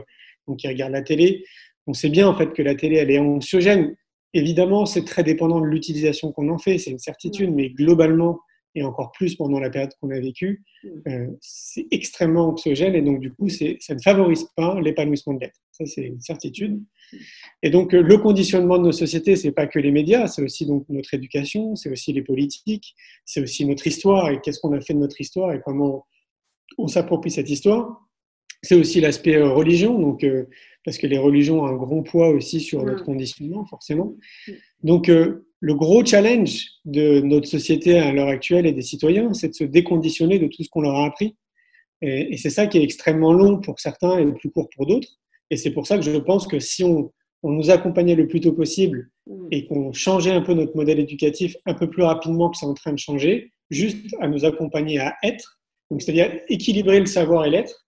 ou qui regardent la télé. On sait bien, en fait, que la télé, elle est anxiogène. Évidemment, c'est très dépendant de l'utilisation qu'on en fait, c'est une certitude, mais globalement, et encore plus pendant la période qu'on a vécue, c'est extrêmement anxiogène et donc du coup, ça ne favorise pas l'épanouissement de l'être. Ça, c'est une certitude. Et donc, le conditionnement de nos sociétés, c'est pas que les médias, c'est aussi donc notre éducation, c'est aussi les politiques, c'est aussi notre histoire et qu'est-ce qu'on a fait de notre histoire et comment on s'approprie cette histoire. C'est aussi l'aspect religion, donc, parce que les religions ont un gros poids aussi sur notre conditionnement, forcément. Donc, le gros challenge de notre société à l'heure actuelle et des citoyens, c'est de se déconditionner de tout ce qu'on leur a appris. Et c'est ça qui est extrêmement long pour certains et plus court pour d'autres. Et c'est pour ça que je pense que si on nous accompagnait le plus tôt possible et qu'on changeait un peu notre modèle éducatif un peu plus rapidement que c'est en train de changer, juste à nous accompagner à être, donc c'est-à-dire équilibrer le savoir et l'être,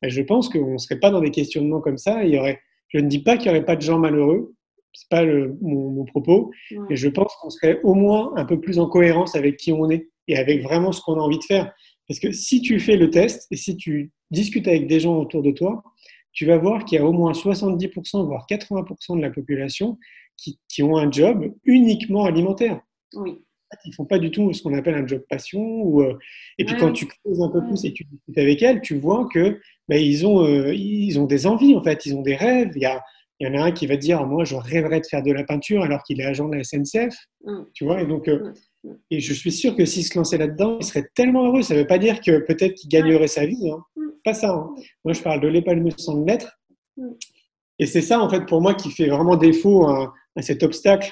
je pense qu'on ne serait pas dans des questionnements comme ça. Je ne dis pas qu'il n'y aurait pas de gens malheureux, c'est pas mon propos, mais je pense qu'on serait au moins un peu plus en cohérence avec qui on est et avec vraiment ce qu'on a envie de faire. Parce que si tu fais le test et si tu discutes avec des gens autour de toi, tu vas voir qu'il y a au moins 70%, voire 80% de la population qui ont un job uniquement alimentaire. Oui. Ils ne font pas du tout ce qu'on appelle un job passion. Et puis quand tu creuses un peu plus et tu discutes avec elles, tu vois que ils ont des envies, en fait, ils ont des rêves. Il y en a un qui va te dire, moi, je rêverais de faire de la peinture alors qu'il est agent de la SNCF. Tu vois, et donc, et je suis sûr que s'il se lançait là-dedans, il serait tellement heureux. Ça ne veut pas dire que peut-être qu'il gagnerait sa vie. Hein. Pas ça. Hein. Moi, je parle de l'épanouissement de l'être. Et c'est ça, en fait, pour moi, qui fait vraiment défaut à cet obstacle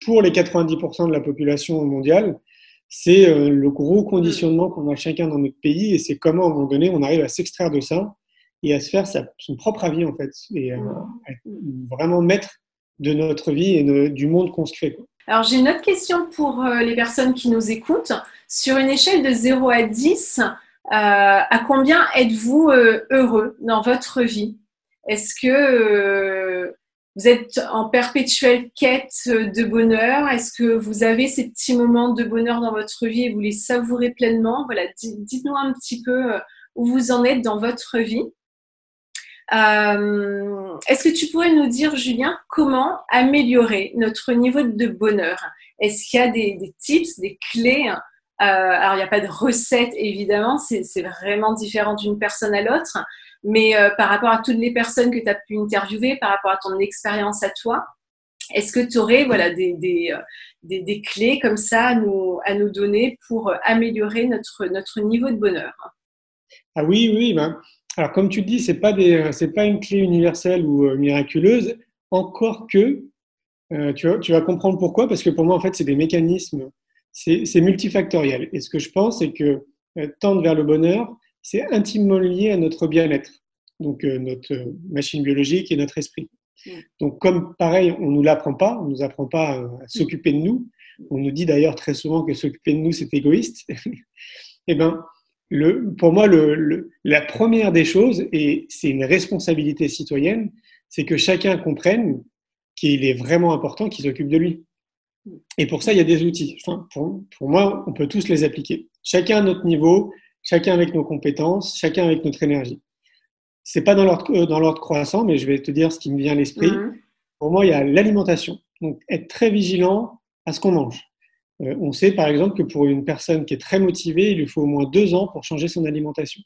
pour les 90% de la population mondiale. C'est le gros conditionnement qu'on a chacun dans notre pays. Et c'est comment, à un moment donné, on arrive à s'extraire de ça et à se faire son propre avis, en fait. Et à vraiment maître de notre vie et du monde qu'on se crée. Alors, j'ai une autre question pour les personnes qui nous écoutent. Sur une échelle de 0 à 10, à combien êtes-vous heureux dans votre vie? Est-ce que vous êtes en perpétuelle quête de bonheur? Est-ce que vous avez ces petits moments de bonheur dans votre vie et vous les savourez pleinement? Voilà, dites-nous un petit peu où vous en êtes dans votre vie. Est-ce que tu pourrais nous dire, Julien, comment améliorer notre niveau de bonheur? Est-ce qu'il y a des tips, des clés? Alors, il n'y a pas de recette, évidemment, c'est vraiment différent d'une personne à l'autre, mais par rapport à toutes les personnes que tu as pu interviewer, par rapport à ton expérience à toi, est-ce que tu aurais des clés comme ça à nous donner pour améliorer notre niveau de bonheur? Ah oui. Alors, comme tu le dis, c'est pas une clé universelle ou miraculeuse, encore que tu vas comprendre pourquoi, parce que pour moi, en fait, c'est des mécanismes, c'est multifactoriel. Et ce que je pense, c'est que tendre vers le bonheur, c'est intimement lié à notre bien-être, donc notre machine biologique et notre esprit. Donc, comme pareil, on nous apprend pas à s'occuper de nous. On nous dit d'ailleurs très souvent que s'occuper de nous, c'est égoïste. Eh ben, pour moi, la première des choses, et c'est une responsabilité citoyenne, c'est que chacun comprenne qu'il est vraiment important qu'il s'occupe de lui. Et pour ça, il y a des outils. Enfin, pour moi, on peut tous les appliquer. Chacun à notre niveau, chacun avec nos compétences, chacun avec notre énergie. C'est pas dans l'ordre croissant, mais je vais te dire ce qui me vient à l'esprit. Pour moi, il y a l'alimentation. Donc, être très vigilant à ce qu'on mange. On sait par exemple que pour une personne qui est très motivée, il lui faut au moins 2 ans pour changer son alimentation.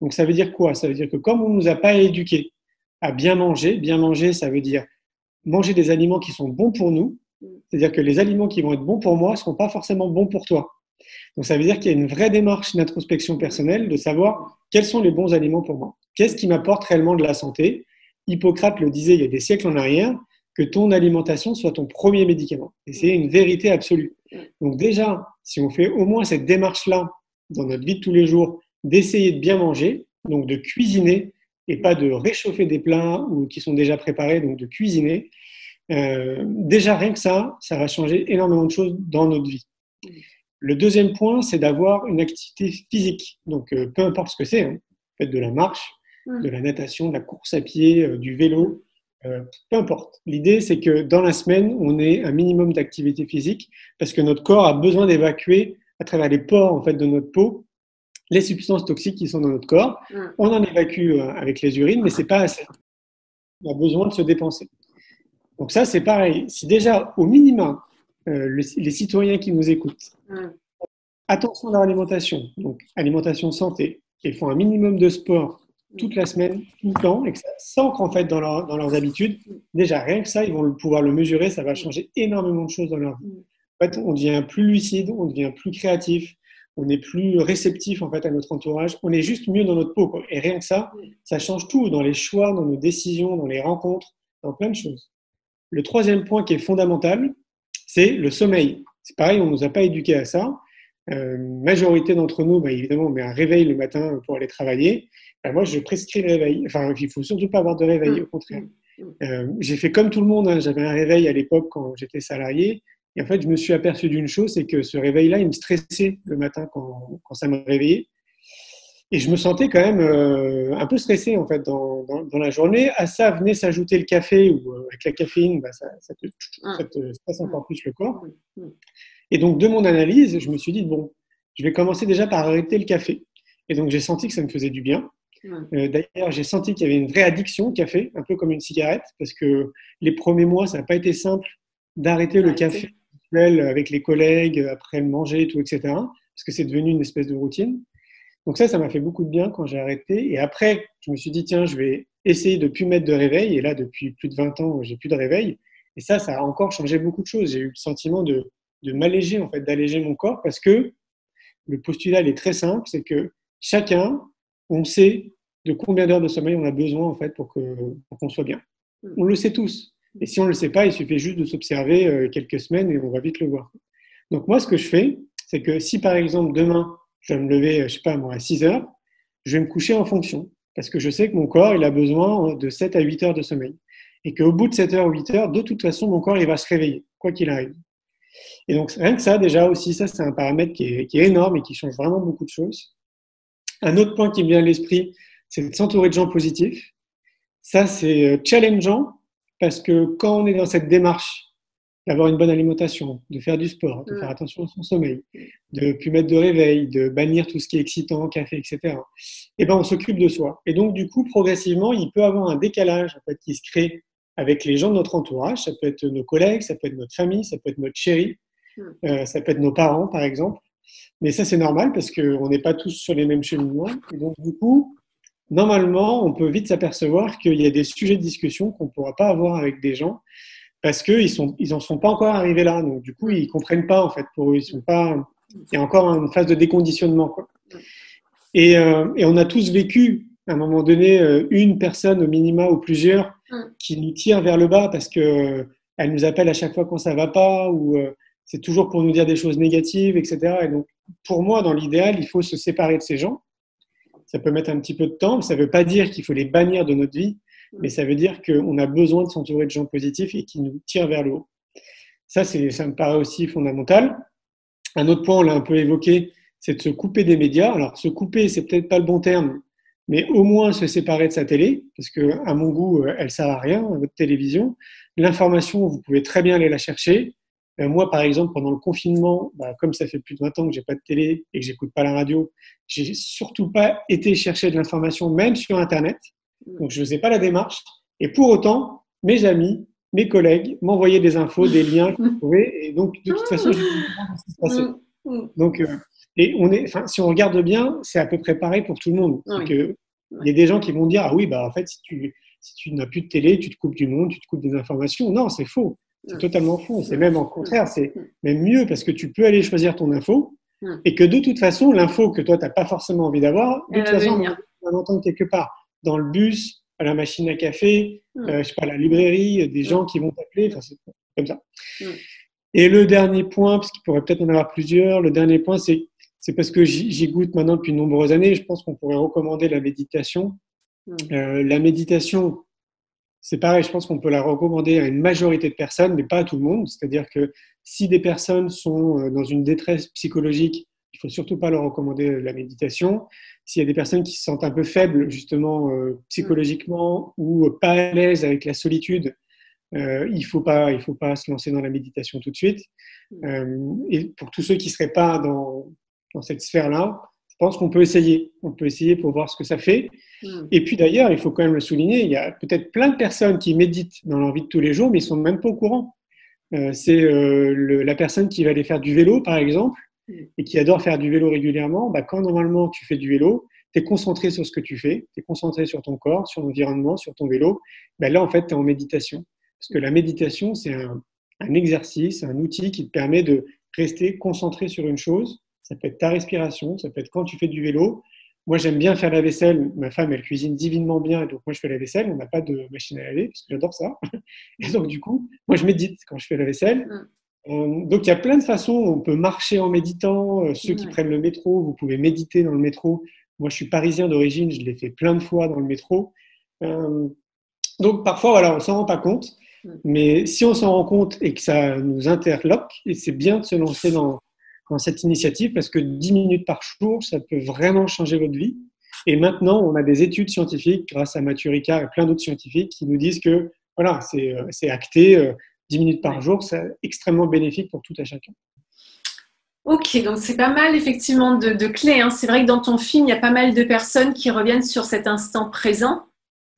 Donc ça veut dire quoi? Ça veut dire que comme on ne nous a pas éduqués à bien manger. Bien manger, ça veut dire manger des aliments qui sont bons pour nous. C'est-à-dire que les aliments qui vont être bons pour moi ne seront pas forcément bons pour toi. Donc, ça veut dire qu'il y a une vraie démarche d'introspection personnelle de savoir quels sont les bons aliments pour moi. Qu'est-ce qui m'apporte réellement de la santé? Hippocrate le disait il y a des siècles en arrière, que ton alimentation soit ton premier médicament. Et c'est une vérité absolue. Donc déjà, si on fait au moins cette démarche-là dans notre vie de tous les jours, d'essayer de bien manger, donc de cuisiner, et pas de réchauffer des plats ou qui sont déjà préparés, donc de cuisiner, déjà rien que ça va changer énormément de choses dans notre vie. Le deuxième point, c'est d'avoir une activité physique. Donc, peu importe ce que c'est, hein. Faites de la marche, de la natation, de la course à pied, du vélo, peu importe. L'idée, c'est que dans la semaine, on ait un minimum d'activité physique parce que notre corps a besoin d'évacuer à travers les pores en fait, de notre peau les substances toxiques qui sont dans notre corps. On en évacue avec les urines, mais c'est pas assez. On a besoin de se dépenser. Donc ça, c'est pareil. Si déjà, au minimum, les citoyens qui nous écoutent, attention à leur alimentation, donc alimentation santé, et font un minimum de sport toute la semaine, tout le temps, et que ça s'ancre en fait dans leurs habitudes, déjà rien que ça, ils vont pouvoir le mesurer, ça va changer énormément de choses dans leur vie. En fait, on devient plus lucide, on devient plus créatif, on est plus réceptif en fait à notre entourage, on est juste mieux dans notre peau, quoi. Et rien que ça change tout dans les choix, dans nos décisions, dans les rencontres, dans plein de choses. Le troisième point qui est fondamental, c'est le sommeil. C'est pareil, on ne nous a pas éduqués à ça. Majorité d'entre nous, évidemment, on met un réveil le matin pour aller travailler. Moi, je prescris le réveil. Enfin, il ne faut surtout pas avoir de réveil, au contraire. J'ai fait comme tout le monde, hein. J'avais un réveil à l'époque quand j'étais salarié. Et en fait, je me suis aperçu d'une chose, c'est que ce réveil-là, il me stressait le matin quand ça me réveillait. Et je me sentais quand même un peu stressé en fait dans la journée. À ça venait s'ajouter le café ou avec la caféine, ça te stresse encore plus le corps. Et donc de mon analyse, je me suis dit bon, je vais commencer déjà par arrêter le café. Et donc j'ai senti que ça me faisait du bien. D'ailleurs, j'ai senti qu'il y avait une vraie addiction au café, un peu comme une cigarette, parce que les premiers mois, ça n'a pas été simple d'arrêter le café avec les collègues après le manger, tout, etc. Parce que c'est devenu une espèce de routine. Donc ça m'a fait beaucoup de bien quand j'ai arrêté. Et après, je me suis dit, tiens, je vais essayer de ne plus mettre de réveil. Et là, depuis plus de 20 ans, j'ai plus de réveil. Et ça a encore changé beaucoup de choses. J'ai eu le sentiment de m'alléger, en fait, d'alléger mon corps parce que le postulat, il est très simple. C'est que chacun, on sait de combien d'heures de sommeil on a besoin, en fait, pour qu'on soit bien. On le sait tous. Et si on ne le sait pas, il suffit juste de s'observer quelques semaines et on va vite le voir. Donc moi, ce que je fais, c'est que si, par exemple, demain, je vais me lever, je sais pas moi, à 6 heures, je vais me coucher en fonction. Parce que je sais que mon corps, il a besoin de 7 à 8 heures de sommeil. Et qu'au bout de 7 heures ou 8 heures, de toute façon, mon corps, il va se réveiller, quoi qu'il arrive. Et donc, rien que ça, déjà aussi, ça, c'est un paramètre qui est énorme et qui change vraiment beaucoup de choses. Un autre point qui me vient à l'esprit, c'est de s'entourer de gens positifs. Ça, c'est challengeant parce que quand on est dans cette démarche d'avoir une bonne alimentation, de faire du sport, de faire attention à son sommeil, de ne plus mettre de réveil, de bannir tout ce qui est excitant, café, etc. Et ben on s'occupe de soi. Et donc du coup, progressivement, il peut y avoir un décalage en fait, qui se crée avec les gens de notre entourage. Ça peut être nos collègues, ça peut être notre famille, ça peut être notre chérie, ça peut être nos parents, par exemple. Mais ça, c'est normal parce qu'on n'est pas tous sur les mêmes cheminements. Et donc du coup, normalement, on peut vite s'apercevoir qu'il y a des sujets de discussion qu'on ne pourra pas avoir avec des gens parce qu'ils n'en sont pas encore arrivés là. Donc, du coup, ils ne comprennent pas, en fait, pour eux. Il y a encore une phase de déconditionnement, quoi. Et on a tous vécu, à un moment donné, une personne au minima ou plusieurs qui nous tire vers le bas parce qu'elle nous appelle à chaque fois quand ça ne va pas ou c'est toujours pour nous dire des choses négatives, etc. Et donc, pour moi, dans l'idéal, il faut se séparer de ces gens. Ça peut mettre un petit peu de temps, mais ça ne veut pas dire qu'il faut les bannir de notre vie. Mais ça veut dire qu'on a besoin de s'entourer de gens positifs et qui nous tirent vers le haut. Ça me paraît aussi fondamental. Un autre point, on l'a un peu évoqué, c'est de se couper des médias. Alors, se couper, c'est peut-être pas le bon terme, mais au moins se séparer de sa télé, parce que à mon goût, elle sert à rien, votre télévision. L'information, vous pouvez très bien aller la chercher. Moi, par exemple, pendant le confinement, comme ça fait plus de 20 ans que j'ai pas de télé et que j'écoute pas la radio, j'ai surtout pas été chercher de l'information, même sur Internet. Donc, je ne faisais pas la démarche. Et pour autant, mes amis, mes collègues m'envoyaient des infos, des liens qu'ils trouvaient. Et donc, de toute façon, je ne savais pas ce qui se passait. Donc, si on regarde bien, c'est à peu près pareil pour tout le monde. Il y a des gens qui vont dire, ah oui, en fait, si tu n'as plus de télé, tu te coupes du monde, tu te coupes des informations. Non, c'est faux. C'est totalement faux. C'est même au contraire, c'est même mieux parce que tu peux aller choisir ton info et que de toute façon, l'info que toi, tu n'as pas forcément envie d'avoir, de toute façon, on va l'entendre quelque part. Dans le bus, à la machine à café, je sais pas, à la librairie, des gens qui vont t'appeler, enfin, c'est comme ça. Et le dernier point, parce qu'il pourrait peut-être en avoir plusieurs, le dernier point, c'est parce que j'y goûte maintenant depuis de nombreuses années, je pense qu'on pourrait recommander la méditation. La méditation, c'est pareil, je pense qu'on peut la recommander à une majorité de personnes, mais pas à tout le monde. C'est-à-dire que si des personnes sont dans une détresse psychologique, il faut surtout pas leur recommander la méditation. S'il y a des personnes qui se sentent un peu faibles, justement, psychologiquement, ou pas à l'aise avec la solitude, il faut pas se lancer dans la méditation tout de suite. Et pour tous ceux qui seraient pas dans cette sphère-là, je pense qu'on peut essayer. On peut essayer pour voir ce que ça fait. Et puis d'ailleurs, il faut quand même le souligner, il y a peut-être plein de personnes qui méditent dans leur vie de tous les jours, mais ils sont même pas au courant. C'est la personne qui va aller faire du vélo, par exemple, et qui adore faire du vélo régulièrement. Quand normalement tu fais du vélo, tu es concentré sur ce que tu fais, tu es concentré sur ton corps, sur l'environnement, sur ton vélo. Là, en fait, tu es en méditation. Parce que la méditation, c'est un exercice, un outil qui te permet de rester concentré sur une chose. Ça peut être ta respiration, ça peut être quand tu fais du vélo. Moi, j'aime bien faire la vaisselle. Ma femme, elle cuisine divinement bien, et donc moi, je fais la vaisselle. On n'a pas de machine à laver, parce que j'adore ça. Et donc, du coup, moi, je médite quand je fais la vaisselle. Donc, il y a plein de façons. On peut marcher en méditant. Ceux qui prennent le métro, vous pouvez méditer dans le métro. Moi, je suis parisien d'origine, je l'ai fait plein de fois dans le métro. Donc, parfois, voilà, on ne s'en rend pas compte. Mais si on s'en rend compte et que ça nous interloque, et c'est bien de se lancer dans cette initiative parce que 10 minutes par jour, ça peut vraiment changer votre vie. Et maintenant, on a des études scientifiques grâce à Mathieu Ricard et plein d'autres scientifiques qui nous disent que voilà, c'est acté, 10 minutes par jour, c'est extrêmement bénéfique pour tout à chacun. Ok, donc c'est pas mal effectivement de clés. C'est vrai que dans ton film, il y a pas mal de personnes qui reviennent sur cet instant présent.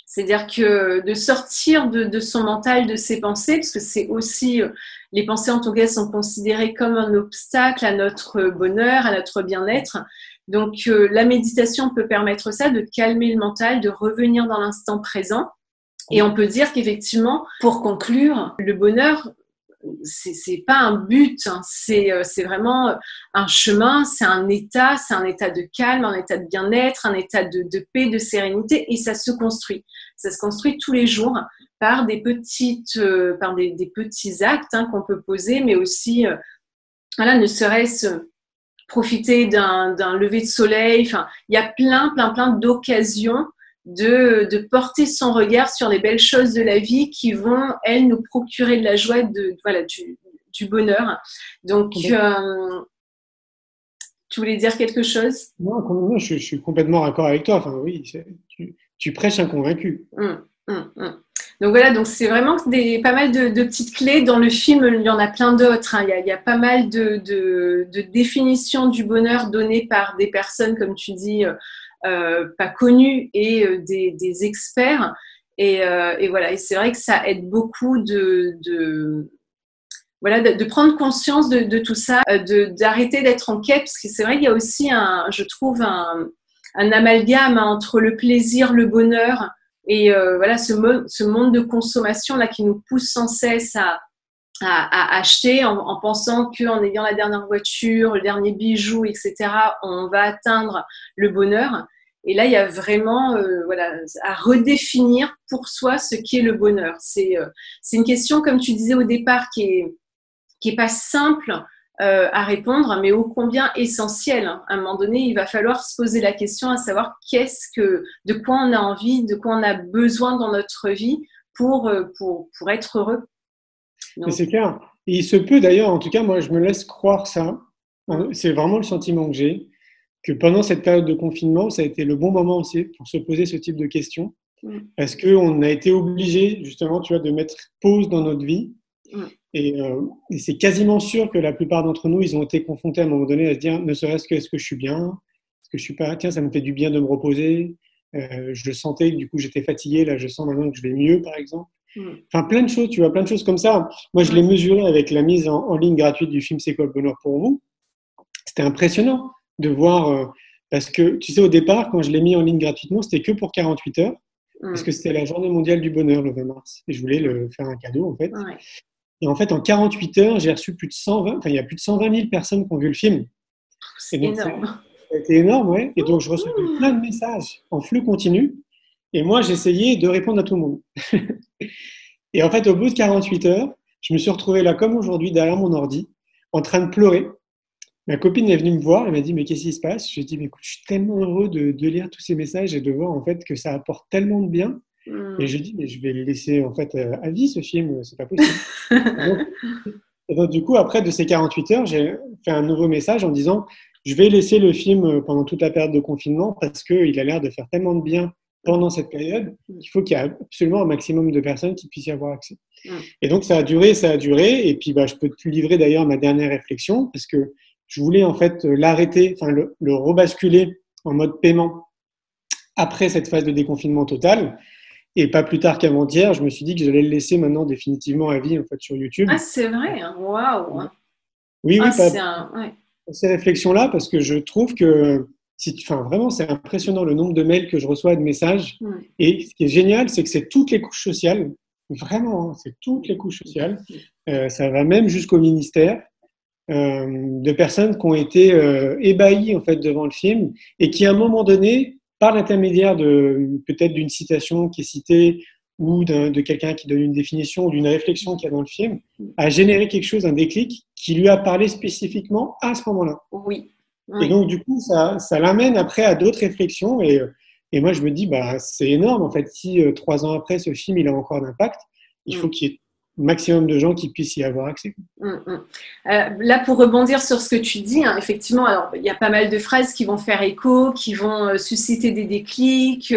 C'est-à-dire que de sortir de son mental, de ses pensées, parce que c'est aussi, les pensées en tout cas sont considérées comme un obstacle à notre bonheur, à notre bien-être. Donc la méditation peut permettre ça, de calmer le mental, de revenir dans l'instant présent. Et on peut dire qu'effectivement, pour conclure, le bonheur, c'est pas un but, c'est vraiment un chemin, c'est un état de calme, un état de bien-être, un état de paix, de sérénité, et ça se construit. Ça se construit tous les jours par des petits actes qu'on peut poser, mais aussi, voilà, ne serait-ce profiter d'un lever de soleil. Enfin, il y a plein d'occasions de porter son regard sur les belles choses de la vie qui vont, elles, nous procurer de la joie, du bonheur. Donc, tu voulais dire quelque chose? Non, je suis complètement d'accord avec toi. Enfin, oui, tu prêches un convaincu. Donc voilà, donc c'est vraiment pas mal de petites clés. Dans le film, il y en a plein d'autres. Il y a pas mal de définitions du bonheur données par des personnes, comme tu dis, pas connues, et des experts. Et voilà, et c'est vrai que ça aide beaucoup de prendre conscience de tout ça, d'arrêter d'être en quête, parce que c'est vrai qu'il y a aussi je trouve un amalgame entre le plaisir, le bonheur, et voilà, ce monde de consommation là qui nous pousse sans cesse à acheter en pensant qu'en ayant la dernière voiture, le dernier bijou, etc., on va atteindre le bonheur. Et là, il y a vraiment à redéfinir pour soi ce qu'est le bonheur. C'est une question, comme tu disais au départ, qui est pas simple à répondre, mais ô combien essentiel. À un moment donné, il va falloir se poser la question à savoir de quoi on a envie, de quoi on a besoin dans notre vie pour être heureux. Donc, c'est clair. Et il se peut d'ailleurs, en tout cas, moi, je me laisse croire ça. C'est vraiment le sentiment que j'ai, que pendant cette période de confinement, ça a été le bon moment aussi pour se poser ce type de questions. Parce qu'on a été obligé, justement, tu vois, de mettre pause dans notre vie. Et c'est quasiment sûr que la plupart d'entre nous, ils ont été confrontés à un moment donné à se dire, ne serait-ce que, est-ce que je suis bien? Est-ce que je suis pas? Tiens, ça me fait du bien de me reposer. Je sentais que du coup, j'étais fatigué. Là, je sens maintenant que je vais mieux, par exemple. Enfin, plein de choses, tu vois, plein de choses comme ça. Moi, je l'ai mesuré avec la mise en ligne gratuite du film C'est quoi le bonheur pour vous? C'était impressionnant de voir, parce que, tu sais, au départ, quand je l'ai mis en ligne gratuitement, c'était que pour 48 heures. parce que c'était la journée mondiale du bonheur le 20 mars. Et je voulais le faire un cadeau, en fait. Ouais. Et en fait, en 48 heures, j'ai reçu plus de 120, enfin, il y a plus de 120 000 personnes qui ont vu le film. C'est énorme. C'était énorme, ouais. Et donc, je recevais plein de messages en flux continu. Et moi, j'essayais de répondre à tout le monde. Et en fait, au bout de 48 heures, je me suis retrouvé là, comme aujourd'hui, derrière mon ordi, en train de pleurer. Ma copine est venue me voir, elle m'a dit, mais qu'est-ce qui se passe? J'ai dit, mais écoute, je suis tellement heureux de lire tous ces messages et de voir en fait que ça apporte tellement de bien. Et je dis, mais je vais le laisser en fait à vie, ce film, c'est pas possible. Et donc, du coup, après de ces 48 heures, j'ai fait un nouveau message en disant, je vais laisser le film pendant toute la période de confinement parce qu'il a l'air de faire tellement de bien pendant cette période qu'il faut qu'il y ait absolument un maximum de personnes qui puissent y avoir accès. Et donc, ça a duré. Et puis, je peux te livrer d'ailleurs ma dernière réflexion parce que je voulais en fait l'arrêter, enfin le rebasculer en mode paiement après cette phase de déconfinement total. Et pas plus tard qu'avant-hier, je me suis dit que j'allais le laisser maintenant définitivement à vie en fait sur YouTube. Ah, c'est vrai, hein. Waouh. Oui, Ah, ouais. Ces réflexions-là, parce que je trouve que vraiment, c'est impressionnant le nombre de mails que je reçois, de messages. Et ce qui est génial, c'est que c'est toutes les couches sociales. Vraiment, hein, c'est toutes les couches sociales. Ça va même jusqu'au ministère. De personnes qui ont été ébahies en fait devant le film et qui à un moment donné, par l'intermédiaire de peut-être d'une citation qui est citée ou de quelqu'un qui donne une définition ou d'une réflexion qu'il y a dans le film, a généré quelque chose, un déclic qui lui a parlé spécifiquement à ce moment-là. Oui. Et donc du coup, ça l'amène après à d'autres réflexions et moi je me dis c'est énorme en fait si 3 ans après ce film il a encore d'impact, il faut qu'il y ait maximum de gens qui puissent y avoir accès. Là, pour rebondir sur ce que tu dis, hein, effectivement, alors il y a pas mal de phrases qui vont faire écho, qui vont susciter des déclics,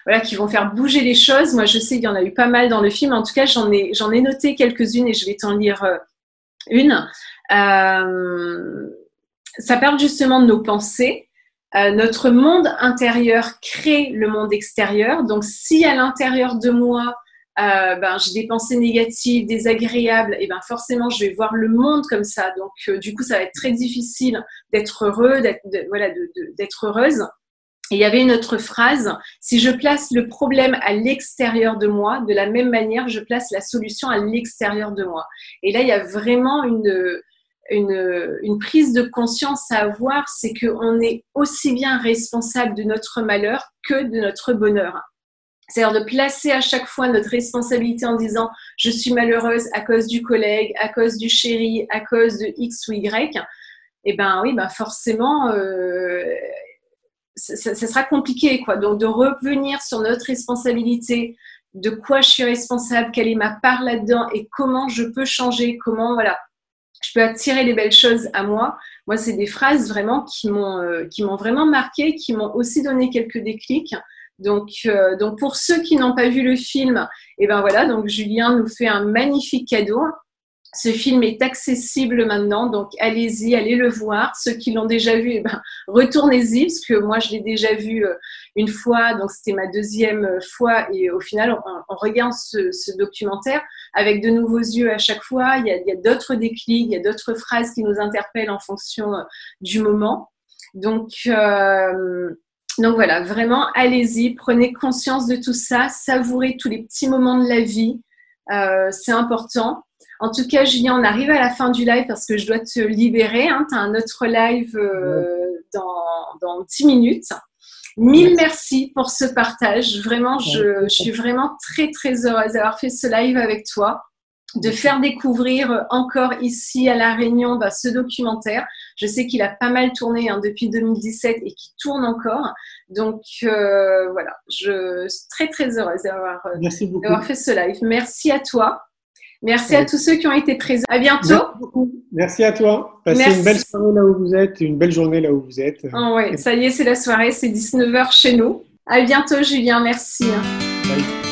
voilà, qui vont faire bouger les choses. Moi, je sais qu'il y en a eu pas mal dans le film. En tout cas, j'en ai noté quelques-unes et je vais t'en lire une. Ça parle justement de nos pensées. Notre monde intérieur crée le monde extérieur. Donc, si à l'intérieur de moi, j'ai des pensées négatives, désagréables, et forcément je vais voir le monde comme ça. Donc du coup ça va être très difficile d'être heureux, d'être heureuse. Et il y avait une autre phrase: si je place le problème à l'extérieur de moi, de la même manière je place la solution à l'extérieur de moi. Et là il y a vraiment une prise de conscience à avoir, c'est qu'on est aussi bien responsable de notre malheur que de notre bonheur. C'est-à-dire de placer à chaque fois notre responsabilité en disant « je suis malheureuse à cause du collègue, à cause du chéri, à cause de X ou Y », et forcément, ça sera compliqué, quoi. Donc, de revenir sur notre responsabilité, de quoi je suis responsable, quelle est ma part là-dedans et comment je peux changer, comment, je peux attirer les belles choses à moi. Moi, c'est des phrases vraiment qui m'ont vraiment marqué, qui m'ont aussi donné quelques déclics. Donc pour ceux qui n'ont pas vu le film, donc Julien nous fait un magnifique cadeau. Ce film est accessible maintenant, donc allez-y, allez le voir. Ceux qui l'ont déjà vu, retournez-y, parce que moi je l'ai déjà vu une fois, donc c'était ma deuxième fois, et au final on regarde ce documentaire avec de nouveaux yeux à chaque fois. Il y a d'autres déclics, il y a d'autres phrases qui nous interpellent en fonction du moment. Donc voilà, vraiment, allez-y, prenez conscience de tout ça, savourez tous les petits moments de la vie, c'est important. En tout cas, Julien, on arrive à la fin du live parce que je dois te libérer. Hein, tu as un autre live dans 10 minutes. Mille merci pour ce partage. Vraiment, je suis vraiment très, très heureuse d'avoir fait ce live avec toi, de faire découvrir encore ici à La Réunion ce documentaire. Je sais qu'il a pas mal tourné depuis 2017 et qu'il tourne encore. Donc voilà, je suis très très heureuse d'avoir fait ce live. Merci à toi. Merci à tous ceux qui ont été présents. À bientôt. Merci à toi. Passez une belle soirée là où vous êtes, une belle journée là où vous êtes. Oh ouais, ça y est, c'est la soirée, c'est 19h chez nous. À bientôt Julien, merci. Bye.